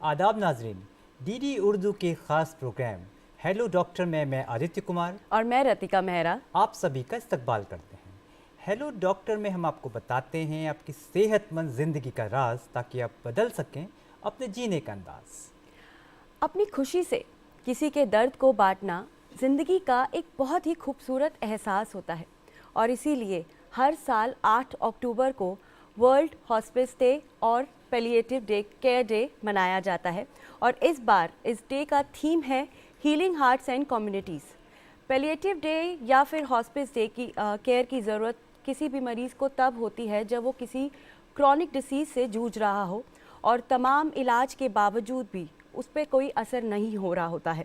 आदाब नाजरीन, डीडी उर्दू के ख़ास प्रोग्राम हेलो डॉक्टर में मैं आदित्य कुमार और मैं रतिका मेहरा आप सभी का इस्तकबाल करते हैं। हेलो डॉक्टर में हम आपको बताते हैं आपकी सेहतमंद ज़िंदगी का राज, ताकि आप बदल सकें अपने जीने का अंदाज। अपनी खुशी से किसी के दर्द को बांटना ज़िंदगी का एक बहुत ही खूबसूरत एहसास होता है और इसीलिए हर साल 8 अक्टूबर को वर्ल्ड हॉस्पिस डे और पैलिएटिव डे केयर डे मनाया जाता है। और इस बार इस डे का थीम है healing hearts and communities. Palliative day या फिर हॉस्पिस डे की केयर की ज़रूरत किसी भी मरीज़ को तब होती है जब वो किसी क्रॉनिक डिसीज़ से जूझ रहा हो और तमाम इलाज के बावजूद भी उस पर कोई असर नहीं हो रहा होता है।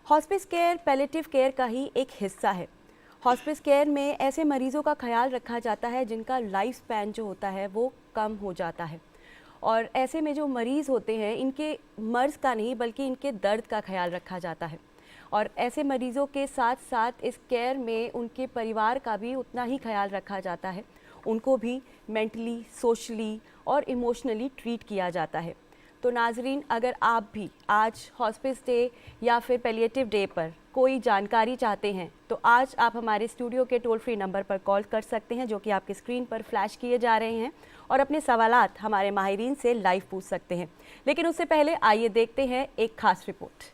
हॉस्पिस केयर पैलिएटिव केयर का ही एक हिस्सा है। हॉस्पिस केयर में ऐसे मरीज़ों का ख्याल रखा जाता है जिनका लाइफ स्पैन जो होता है वो कम हो जाता है और ऐसे में जो मरीज़ होते हैं इनके मर्ज़ का नहीं बल्कि इनके दर्द का ख्याल रखा जाता है। और ऐसे मरीज़ों के साथ साथ इस केयर में उनके परिवार का भी उतना ही ख्याल रखा जाता है। उनको भी मेंटली, सोशली और इमोशनली ट्रीट किया जाता है। तो नाजरीन, अगर आप भी आज हॉस्पिस डे या फिर पैलिएटिव डे पर कोई जानकारी चाहते हैं तो आज आप हमारे स्टूडियो के टोल फ्री नंबर पर कॉल कर सकते हैं, जो कि आपके स्क्रीन पर फ्लैश किए जा रहे हैं, और अपने सवालात हमारे माहिरीन से लाइव पूछ सकते हैं। लेकिन उससे पहले आइए देखते हैं एक खास रिपोर्ट।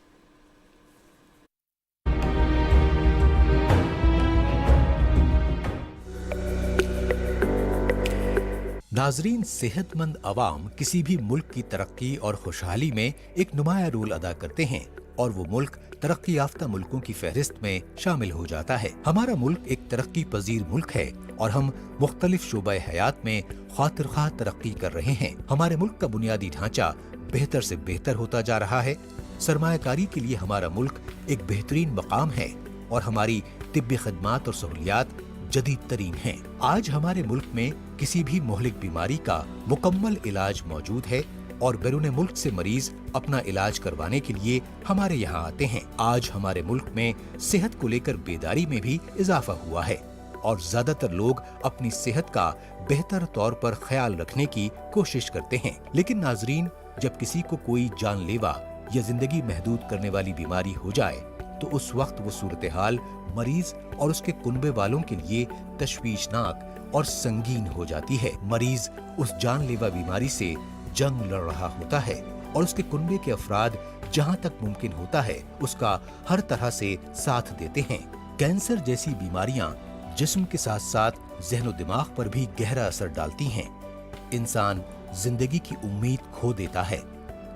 नाजरीन, सेहतमंद अवाम किसी भी मुल्क की तरक्की और खुशहाली में एक नुमाया रोल अदा करते हैं और वो मुल्क तरक्की याफ्ता मुल्कों की फहरिस्त में शामिल हो जाता है। हमारा मुल्क एक तरक्की पजीर मुल्क है और हम मुख्तलिफ शोबे हयात में खातिर ख्वाह तरक्की कर रहे हैं। हमारे मुल्क का बुनियादी ढांचा बेहतर से बेहतर होता जा रहा है। सरमायाकारी के लिए हमारा मुल्क एक बेहतरीन मकाम है और हमारी तिब्बी खदमात और सहूलियात जदीद तरीन हैं। आज हमारे मुल्क में किसी भी मोहलिक बीमारी का मुकम्मल इलाज मौजूद है और बैरून मुल्क से मरीज अपना इलाज करवाने के लिए हमारे यहाँ आते हैं। आज हमारे मुल्क में सेहत को लेकर बेदारी में भी इजाफा हुआ है और ज्यादातर लोग अपनी सेहत का बेहतर तौर पर ख्याल रखने की कोशिश करते हैं। लेकिन नाजरीन, जब किसी को कोई जानलेवा या जिंदगी महदूद करने वाली बीमारी हो जाए तो उस वक्त वो सूरत हाल मरीज और उसके कुनबे वालों के लिए तशवीशनाक और संगीन हो जाती है। मरीज उस जानलेवा बीमारी से जंग लड़ रहा होता है और उसके कुनबे के अफराद जहाँ तक मुमकिन होता है उसका हर तरह से साथ देते हैं। कैंसर जैसी बीमारियां जिस्म के साथ साथ जहन दिमाग पर भी गहरा असर डालती हैं। इंसान जिंदगी की उम्मीद खो देता है,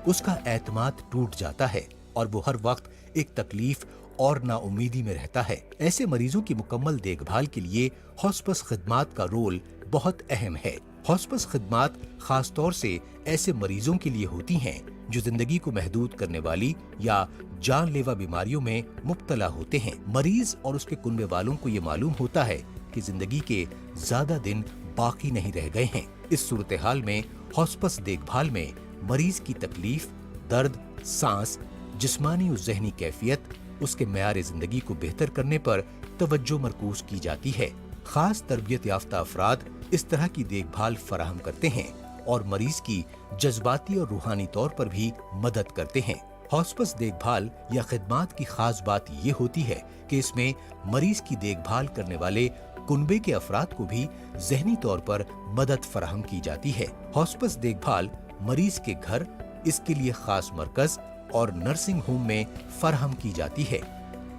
उसका एतमाद टूट जाता है और वो हर वक्त एक तकलीफ और नाउमीदी में रहता है। ऐसे मरीजों की मुकम्मल देखभाल के लिए हॉस्पिस खिदमात का रोल बहुत अहम है। हॉस्पिस खिदमात खास तौर से ऐसे मरीजों के लिए होती हैं जो जिंदगी को महदूद करने वाली या जानलेवा बीमारियों में मुब्तला होते हैं। मरीज और उसके कुनबे वालों को ये मालूम होता है कि जिंदगी के ज्यादा दिन बाकी नहीं रह गए हैं। इस सूरत हाल में हॉस्पिस देखभाल में मरीज की तकलीफ, दर्द, सांस, जिस्मानी और जहनी कैफियत, उसके मेयार जिंदगी को बेहतर करने पर तवज्जो मरकूज की जाती है। खास तरबियत याफ्ता अफराद इस तरह की देखभाल फराहम करते हैं और मरीज की जज्बाती और रूहानी तौर पर भी मदद करते हैं। हॉस्पिस देखभाल या खिदमात की खास बात ये होती है कि इसमें मरीज की देखभाल करने वाले कुनबे के अफराद को भी जहनी तौर पर मदद फराहम की जाती है। हॉस्पिस देखभाल मरीज के घर, इसके लिए खास मरकज और नर्सिंग होम में फराहम की जाती है,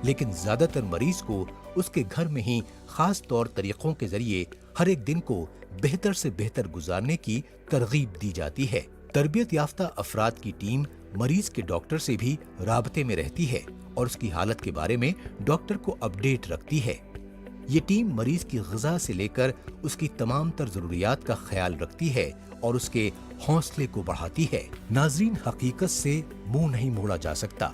लेकिन ज्यादातर मरीज को उसके घर में ही खास तौर तरीकों के जरिए हर एक दिन को बेहतर से बेहतर गुजारने की तरगीब दी जाती है। तरबियत याफ्ता अफराद की टीम मरीज के डॉक्टर से भी राबते में रहती है और उसकी हालत के बारे में डॉक्टर को अपडेट रखती है। ये टीम मरीज की ग़िज़ा से लेकर उसकी तमाम तर ज़रूरियात का ख्याल रखती है और उसके हौसले को बढ़ाती है। नाज़रीन, हकीकत से मुंह नहीं मोड़ा जा सकता,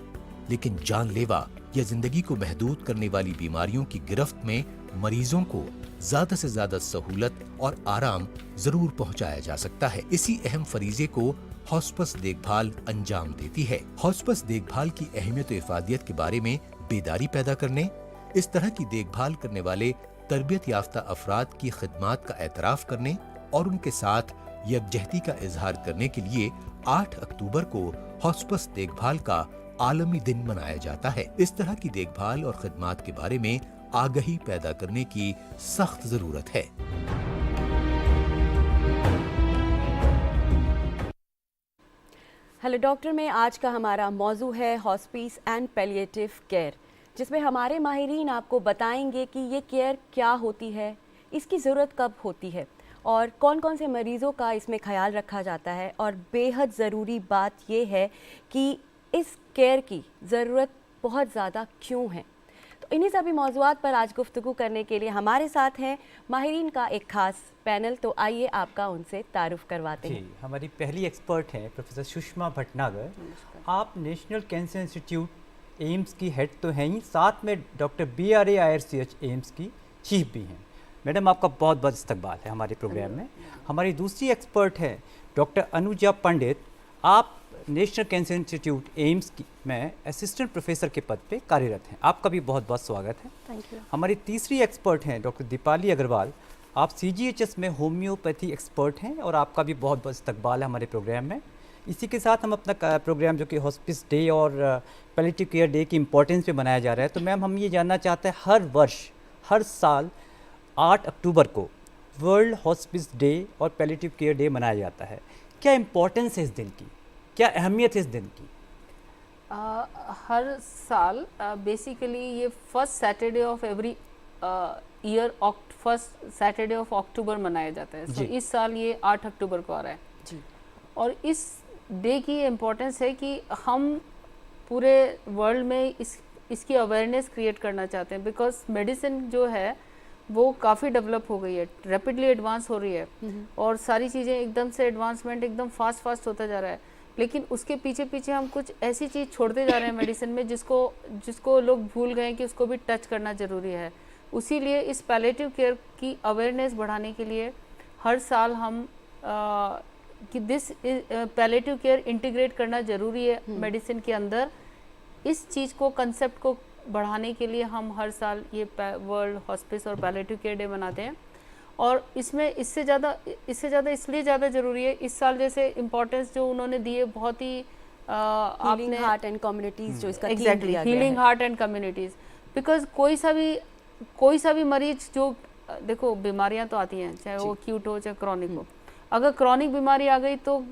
लेकिन जानलेवा या जिंदगी को महदूद करने वाली बीमारियों की गिरफ्त में मरीजों को ज्यादा से ज्यादा सहूलत और आराम जरूर पहुंचाया जा सकता है। इसी अहम फरीजे को हॉस्पिस देखभाल अंजाम देती है। हॉस्पिस देखभाल की अहमियत और इफादियत के बारे में बेदारी पैदा करने, इस तरह की देखभाल करने वाले तरबियत याफ्ता अफराद की खिदमात का एतराफ करने और उनके साथ यकजहती का इजहार करने के लिए 8 अक्टूबर को हॉस्पिस देखभाल का आलमी दिन मनाया जाता है। इस तरह की देखभाल और खिदमात के बारे में आगाही पैदा करने की सख्त जरूरत है। हेलो डॉक्टर में आज का हमारा मौजू है हॉस्पिस एंड पैलिएटिव केयर, जिसमें हमारे माहिरीन आपको बताएंगे कि ये केयर क्या होती है, इसकी ज़रूरत कब होती है और कौन कौन से मरीज़ों का इसमें ख्याल रखा जाता है। और बेहद ज़रूरी बात ये है कि इस केयर की ज़रूरत बहुत ज़्यादा क्यों है। तो इन्हीं सभी मौज़ूआत पर आज गुफ्तगू करने के लिए हमारे साथ हैं माहिरीन का एक ख़ास पैनल। तो आइए आपका उनसे तारुफ करवाते हैं। जी, हमारी पहली एक्सपर्ट हैं प्रोफेसर सुषमा भटनागर। आप नेशनल कैंसर इंस्टीट्यूट एम्स की हेड तो हैं ही, साथ में डॉक्टर BRAIRCH एम्स की चीफ भी हैं। मैडम, आपका बहुत बहुत इस्तकबाल है हमारे प्रोग्राम में। हमारी दूसरी एक्सपर्ट है डॉक्टर अनुजा पंडित। आप नेशनल कैंसर इंस्टीट्यूट एम्स में असिस्टेंट प्रोफेसर के पद पे कार्यरत हैं। आपका भी बहुत बहुत स्वागत है। Thank you. हमारी तीसरी एक्सपर्ट हैं डॉक्टर दीपाली अग्रवाल। आप CGHS में होम्योपैथी एक्सपर्ट हैं और आपका भी बहुत बहुत इस्तकबाल है हमारे प्रोग्राम में। इसी के साथ हम अपना प्रोग्राम जो कि हॉस्पिस डे और पैलिएटिव केयर डे की इम्पोर्टेंस पे मनाया जा रहा है। तो मैम, हम ये जानना चाहते हैं, हर वर्ष हर साल 8 अक्टूबर को वर्ल्ड हॉस्पिस डे और पैलिएटिव केयर डे मनाया जाता है। क्या इम्पोर्टेंस है इस दिन की, क्या अहमियत है इस दिन की? हर साल बेसिकली ये first Saturday of every year first Saturday of October मनाया जाता है। इस साल ये 8 अक्टूबर को आ रहा है जी। और इस डे की इम्पोर्टेंस है कि हम पूरे वर्ल्ड में इसकी अवेयरनेस क्रिएट करना चाहते हैं, बिकॉज मेडिसिन जो है वो काफ़ी डेवलप हो गई है, रैपिडली एडवांस हो रही है और सारी चीज़ें एकदम से एडवांसमेंट एकदम फास्ट होता जा रहा है। लेकिन उसके पीछे पीछे हम कुछ ऐसी चीज़ छोड़ते जा रहे हैं मेडिसिन में जिसको लोग भूल गए कि उसको भी टच करना ज़रूरी है। उसी लिए इस पैलिएटिव केयर की अवेयरनेस बढ़ाने के लिए हर साल हम कि दिस पैलिएटिव केयर इंटीग्रेट करना ज़रूरी है मेडिसिन के अंदर। इस चीज़ को, कंसेप्ट को बढ़ाने के लिए हम हर साल ये वर्ल्ड हॉस्पिस और पैलिएटिव केयर डे मनाते हैं। और इसमें इससे ज़्यादा इसलिए ज़्यादा ज़रूरी है इस साल, जैसे इम्पोर्टेंस जो उन्होंने दी है बहुत ही हीलिंग हार्ट एंड कम्युनिटीज़ जो इसका exactly healing heart and communities. Because कोई सा भी मरीज जो, देखो बीमारियां तो आती हैं, चाहे वो एक्यूट हो चाहे क्रॉनिक हो। अगर क्रॉनिक बीमारी आ गई तो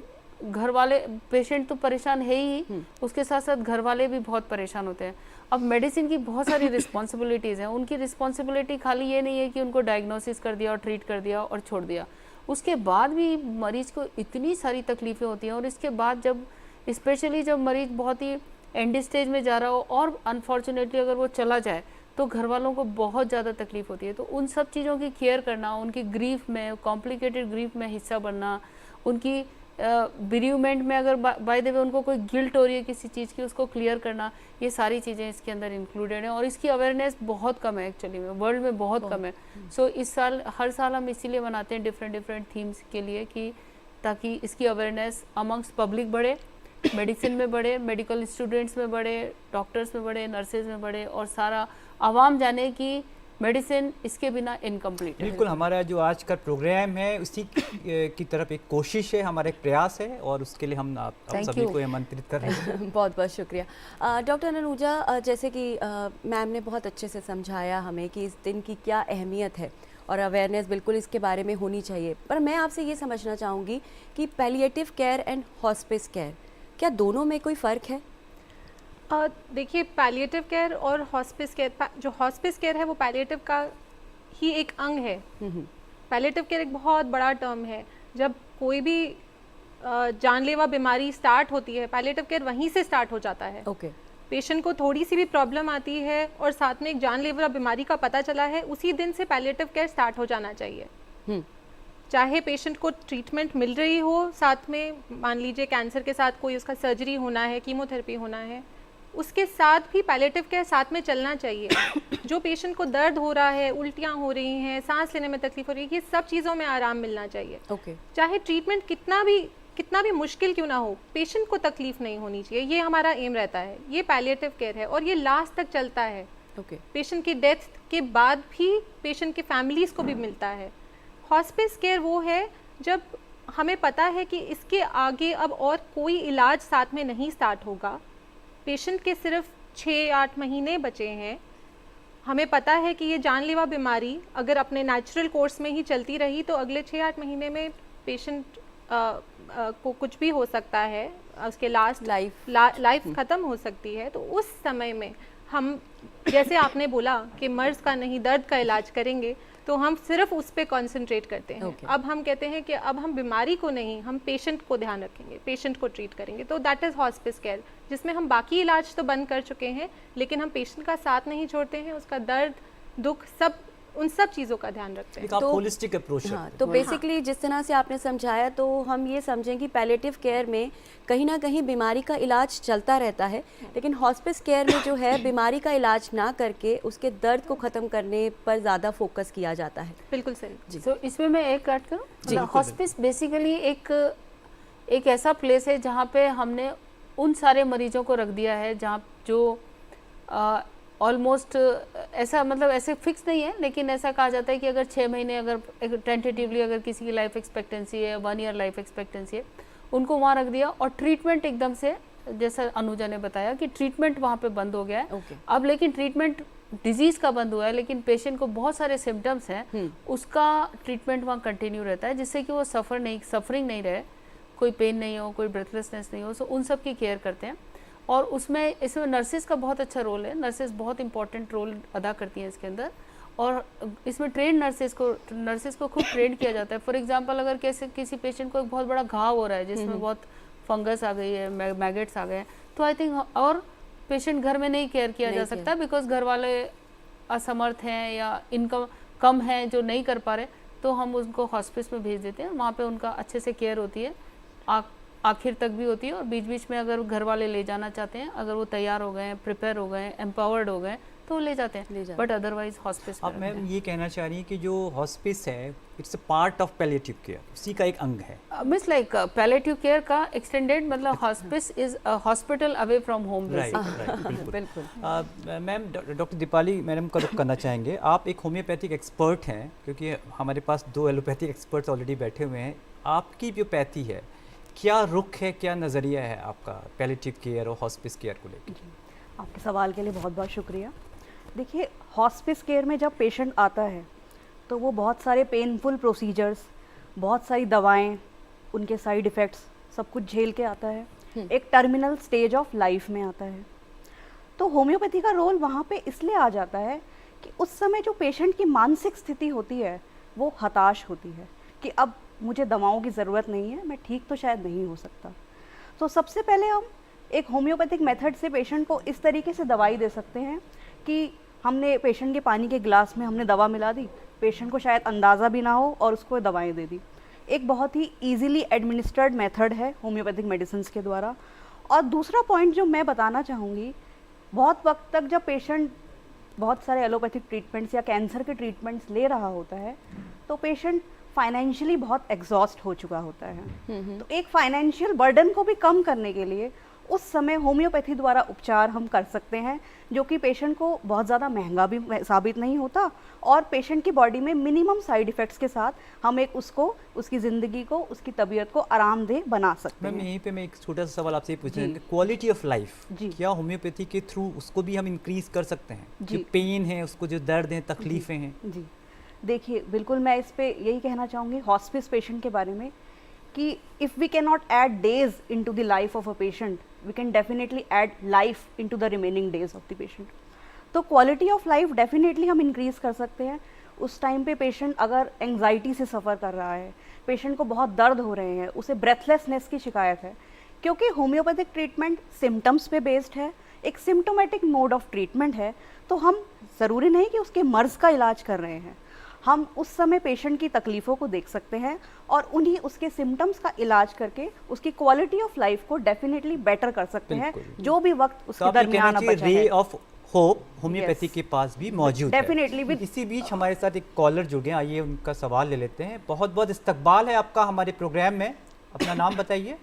घर वाले, पेशेंट तो परेशान है ही, उसके साथ साथ घर वाले भी बहुत परेशान होते हैं। अब मेडिसिन की बहुत सारी रिस्पॉन्सिबिलिटीज़ हैं। उनकी रिस्पॉन्सिबिलिटी खाली ये नहीं है कि उनको डायग्नोसिस कर दिया और ट्रीट कर दिया और छोड़ दिया, उसके बाद भी मरीज को इतनी सारी तकलीफ़ें होती हैं। और इसके बाद जब स्पेशली जब मरीज बहुत ही एंड स्टेज में जा रहा हो और अनफॉर्चुनेटली अगर वो चला जाए तो घर वालों को बहुत ज़्यादा तकलीफ़ होती है। तो उन सब चीज़ों की केयर करना, उनकी ग्रीफ में, कॉम्प्लिकेटेड ग्रीफ में हिस्सा बनना, उनकी बिरीवमेंट में अगर बाय द वे उनको कोई गिल्ट हो रही है किसी चीज़ की, उसको क्लियर करना, ये सारी चीज़ें इसके अंदर इंक्लूडेड हैं। और इसकी अवेयरनेस बहुत कम है एक्चुअली में, वर्ल्ड में बहुत कम है। सो इस साल, हर साल हम इसीलिए मनाते हैं डिफरेंट थीम्स के लिए, कि ताकि इसकी अवेयरनेस अमंग्स पब्लिक बढ़े, मेडिसिन में बढ़े, मेडिकल स्टूडेंट्स में बढ़े, डॉक्टर्स में बढ़े, नर्सेज में बढ़े, और सारा आवाम जाने कि मेडिसिन इसके बिना इनकम्प्लीट है। बिल्कुल, हमारा जो आज का प्रोग्राम है उसी की तरफ एक कोशिश है, हमारा एक प्रयास है, और उसके लिए हम आप सभी को आमंत्रित कर रहे हैं। बहुत बहुत शुक्रिया डॉक्टर अनुजा। जैसे कि मैम ने बहुत अच्छे से समझाया हमें कि इस दिन की क्या अहमियत है और अवेयरनेस बिल्कुल इसके बारे में होनी चाहिए। पर मैं आपसे ये समझना चाहूँगी कि palliative care and hospice care, क्या दोनों में कोई फ़र्क है? देखिए, पैलिएटिव केयर और हॉस्पिस केयर, जो हॉस्पिस केयर है वो पैलिएटिव का ही एक अंग है। पैलिएटिव केयर एक बहुत बड़ा टर्म है। जब कोई भी जानलेवा बीमारी स्टार्ट होती है, पैलिएटिव केयर वहीं से स्टार्ट हो जाता है। पेशेंट को थोड़ी सी भी प्रॉब्लम आती है और साथ में एक जानलेवा बीमारी का पता चला है, उसी दिन से पैलिएटिव केयर स्टार्ट हो जाना चाहिए। चाहे पेशेंट को ट्रीटमेंट मिल रही हो, साथ में मान लीजिए कैंसर के साथ कोई उसका सर्जरी होना है, कीमोथेरेपी होना है, उसके साथ भी पैलिएटिव केयर साथ में चलना चाहिए। जो पेशेंट को दर्द हो रहा है, उल्टियाँ हो रही हैं, सांस लेने में तकलीफ हो रही है, ये सब चीज़ों में आराम मिलना चाहिए। चाहे ट्रीटमेंट कितना भी मुश्किल क्यों ना हो, पेशेंट को तकलीफ नहीं होनी चाहिए, ये हमारा एम रहता है। ये पैलिएटिव केयर है और ये लास्ट तक चलता है। पेशेंट की डेथ के बाद भी पेशेंट के फैमिलीज़ को भी मिलता है। हॉस्पिस केयर वो है जब हमें पता है कि इसके आगे अब और कोई इलाज साथ में नहीं स्टार्ट होगा। पेशेंट के सिर्फ 6-8 महीने बचे हैं। हमें पता है कि ये जानलेवा बीमारी अगर अपने नेचुरल कोर्स में ही चलती रही तो अगले 6-8 महीने में पेशेंट को कुछ भी हो सकता है, उसके लास्ट लाइफ ख़त्म हो सकती है। तो उस समय में हम, जैसे आपने बोला कि मर्ज़ का नहीं दर्द का इलाज करेंगे, तो हम सिर्फ उस पर कॉन्सेंट्रेट करते हैं। अब हम कहते हैं कि अब हम बीमारी को नहीं, हम पेशेंट को ध्यान रखेंगे, पेशेंट को ट्रीट करेंगे। तो दैट इज़ हॉस्पिस केयर, जिसमें हम बाकी इलाज तो बंद कर चुके हैं लेकिन हम पेशेंट का साथ नहीं छोड़ते हैं, उसका दर्द, दुख, सब उन सब चीज़ों का ध्यान रखते हैं। एक आप होलिस्टिक अप्रोच हाँ, तो बेसिकली जिस तरह से आपने समझाया, तो हम ये समझें कि पैलेटिव केयर में कहीं ना कहीं बीमारी का इलाज चलता रहता है, लेकिन हॉस्पिस केयर में जो है बीमारी का इलाज ना करके उसके दर्द को ख़त्म करने पर ज़्यादा फोकस किया जाता है। बिल्कुल सही। तो इसमें मैं एक ऐड करूँ, हॉस्पिस बेसिकली एक ऐसा प्लेस है जहाँ पे हमने उन सारे मरीजों को रख दिया है जहाँ जो ऑलमोस्ट ऐसा, मतलब ऐसे फिक्स नहीं है, लेकिन ऐसा कहा जाता है कि अगर 6 महीने, अगर टेंटेटिवली अगर किसी की लाइफ एक्सपेक्टेंसी है 1 ईयर लाइफ एक्सपेक्टेंसी है, उनको वहाँ रख दिया। और ट्रीटमेंट एकदम से, जैसा अनुजा ने बताया कि ट्रीटमेंट वहाँ पे बंद हो गया है। अब लेकिन ट्रीटमेंट डिजीज़ का बंद हुआ है, लेकिन पेशेंट को बहुत सारे सिम्टम्स हैं, उसका ट्रीटमेंट वहाँ कंटिन्यू रहता है, जिससे कि वो सफरिंग नहीं रहे, कोई पेन नहीं हो, कोई ब्रेथलेसनेस नहीं हो। सो उन सब की केयर करते हैं। और इसमें नर्सेज का बहुत अच्छा रोल है। नर्सेज बहुत इंपॉर्टेंट रोल अदा करती हैं इसके अंदर, और इसमें ट्रेन नर्सेज को खुद ट्रेन किया जाता है। फॉर एग्जांपल, अगर किसी पेशेंट को एक बहुत बड़ा घाव हो रहा है जिसमें बहुत फंगस आ गई है, मैगेट्स आ गए हैं, तो आई थिंक और पेशेंट घर में नहीं केयर किया जा सकता, बिकॉज घर वाले असमर्थ हैं या इनकम कम है जो नहीं कर पा रहे, तो हम उनको हॉस्पिस में भेज देते हैं। वहाँ पे उनका अच्छे से केयर होती है, आखिर तक भी होती है। और बीच बीच में अगर घर वाले ले जाना चाहते हैं, अगर वो तैयार हो गए हैं, प्रिपेयर हो गए हैं, एम्पावर्ड हो गए, तो ले जाते हैं, बट अदरवाइज हॉस्पिस। अब मैम ये कहना चाह रही हैं कि जो हॉस्पिस है it's a part of palliative care, उसी का एक अंग है। मीन्स लाइक पैलिएटिव केयर का एक्सटेंडेड, मतलब hospice is a hospital away from home. बिल्कुल। मैम, डॉक्टर दीपाली मैडम का रुख करना चाहेंगे। आप एक होम्योपैथिक एक्सपर्ट हैं, क्योंकि हमारे पास 2 एलोपैथिक एक्सपर्ट्स ऑलरेडी बैठे हुए हैं। आपकी जो पैथी है, क्या रुख है, क्या नज़रिया है आपका पैलिएटिव केयर और हॉस्पिस केयर को लेकर? आपके सवाल के लिए बहुत बहुत शुक्रिया। देखिए, हॉस्पिस केयर में जब पेशेंट आता है तो वो बहुत सारे पेनफुल प्रोसीजर्स, बहुत सारी दवाएं, उनके साइड इफ़ेक्ट्स, सब कुछ झेल के आता है, एक टर्मिनल स्टेज ऑफ लाइफ में आता है। तो होम्योपैथी का रोल वहाँ पे इसलिए आ जाता है कि उस समय जो पेशेंट की मानसिक स्थिति होती है वो हताश होती है कि अब मुझे दवाओं की ज़रूरत नहीं है, मैं ठीक तो शायद नहीं हो सकता। तो सबसे पहले हम एक होम्योपैथिक मेथड से पेशेंट को इस तरीके से दवाई दे सकते हैं कि हमने पेशेंट के पानी के गिलास में हमने दवा मिला दी, पेशेंट को शायद अंदाज़ा भी ना हो, और उसको दवाएं दे दी। एक बहुत ही ईजीली एडमिनिस्ट्र्ड मेथड है होम्योपैथिक मेडिसिन के द्वारा। और दूसरा पॉइंट जो मैं बताना चाहूँगी, बहुत वक्त तक जब पेशेंट बहुत सारे एलोपैथिक ट्रीटमेंट्स या कैंसर के ट्रीटमेंट्स ले रहा होता है, तो पेशेंट फाइनेंशियली बहुत एग्जॉस्ट हो चुका होता है। तो एक फाइनेंशियल बर्डन को भी कम करने के लिए उस समय होम्योपैथी द्वारा उपचार हम कर सकते हैं, जो कि पेशेंट को बहुत ज़्यादा महंगा भी साबित नहीं होता, और पेशेंट की बॉडी में मिनिमम साइड इफ़ेक्ट्स के साथ हम एक उसकी ज़िंदगी को, उसकी तबीयत को आरामदेह बना सकते हैं। मैम, यहीं पे मैं एक छोटा सा सवाल आपसे पूछ रहा हूँ, क्वालिटी ऑफ लाइफ क्या होम्योपैथी के थ्रू उसको भी हम इंक्रीज कर सकते हैं? जो पेन है उसको, जो दर्द है, तकलीफ़ें हैं। जी देखिए, बिल्कुल मैं इस पे यही कहना चाहूँगी हॉस्पिस पेशेंट के बारे में कि if we can not add days into the life of a patient, we can definitely add life into the remaining days of the patient. तो क्वालिटी ऑफ लाइफ डेफिनेटली हम इंक्रीज़ कर सकते हैं। उस टाइम पे पेशेंट अगर anxiety से सफ़र कर रहा है, पेशेंट को बहुत दर्द हो रहे हैं, उसे ब्रेथलेसनेस की शिकायत है, क्योंकि होम्योपैथिक ट्रीटमेंट सिम्टम्स पे बेस्ड है, एक सिम्टोमेटिक मोड ऑफ ट्रीटमेंट है, तो हम ज़रूरी नहीं कि उसके मर्ज़ का इलाज कर रहे हैं, हम उस समय पेशेंट की तकलीफ़ों को देख सकते हैं और उन्हीं उसके सिम्टम्स का इलाज करके उसकी क्वालिटी ऑफ लाइफ को डेफिनेटली बेटर कर सकते हैं, जो भी वक्त उसके दरमियान बचा है। रे ऑफ होप होम्योपैथी के पास भी मौजूद है। डेफिनेटली। इसी बीच हमारे साथ एक कॉलर जुड़ गए, आइए उनका सवाल ले लेते हैं। बहुत बहुत इस्तकबाल है आपका हमारे प्रोग्राम में, अपना नाम बताइए।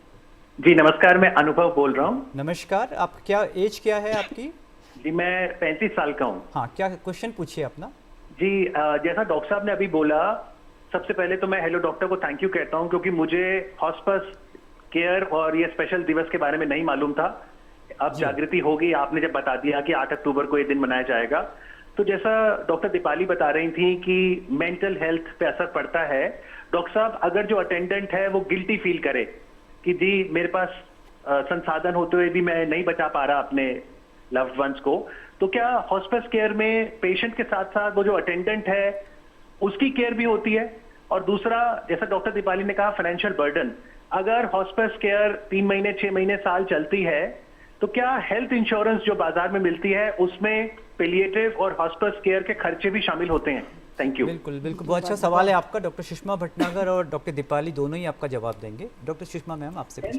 जी नमस्कार, मैं अनुभव बोल रहा हूँ। नमस्कार, आप क्या एज क्या है आपकी? जी मैं 35 साल का हूँ। हाँ, क्या क्वेश्चन पूछिए अपना। जी जैसा डॉक्टर साहब ने अभी बोला सबसे पहले तो मैं हेलो डॉक्टर को थैंक यू कहता हूं, क्योंकि मुझे हॉस्पिस केयर और ये स्पेशल दिवस के बारे में नहीं मालूम था। अब जागृति हो गई, आपने जब बता दिया कि 8 अक्टूबर को ये दिन मनाया जाएगा। तो जैसा डॉक्टर दीपाली बता रही थी कि मेंटल हेल्थ पे असर पड़ता है, डॉक्टर साहब अगर जो अटेंडेंट है वो गिल्टी फील करे कि जी मेरे पास संसाधन होते हुए भी मैं नहीं बचा पा रहा अपने लव्ड वंस को, तो क्या हॉस्पिस केयर में पेशेंट के साथ साथ वो जो अटेंडेंट है उसकी केयर भी होती है? और दूसरा, जैसा डॉक्टर दीपाली ने कहा, फाइनेंशियल बर्डन, अगर हॉस्पिस केयर 3 महीने 6 महीने साल चलती है तो क्या हेल्थ इंश्योरेंस जो बाजार में मिलती है उसमें पैलिएटिव और हॉस्पिस केयर के खर्चे भी शामिल होते हैं? Thank you. बिल्कुल बिल्कुल, बहुत अच्छा सवाल है आपका। डॉक्टर सुषमा भटनागर और डॉक्टर दीपाली दोनों ही आपका जवाब देंगे। डॉक्टर सुषमा मैम आपसे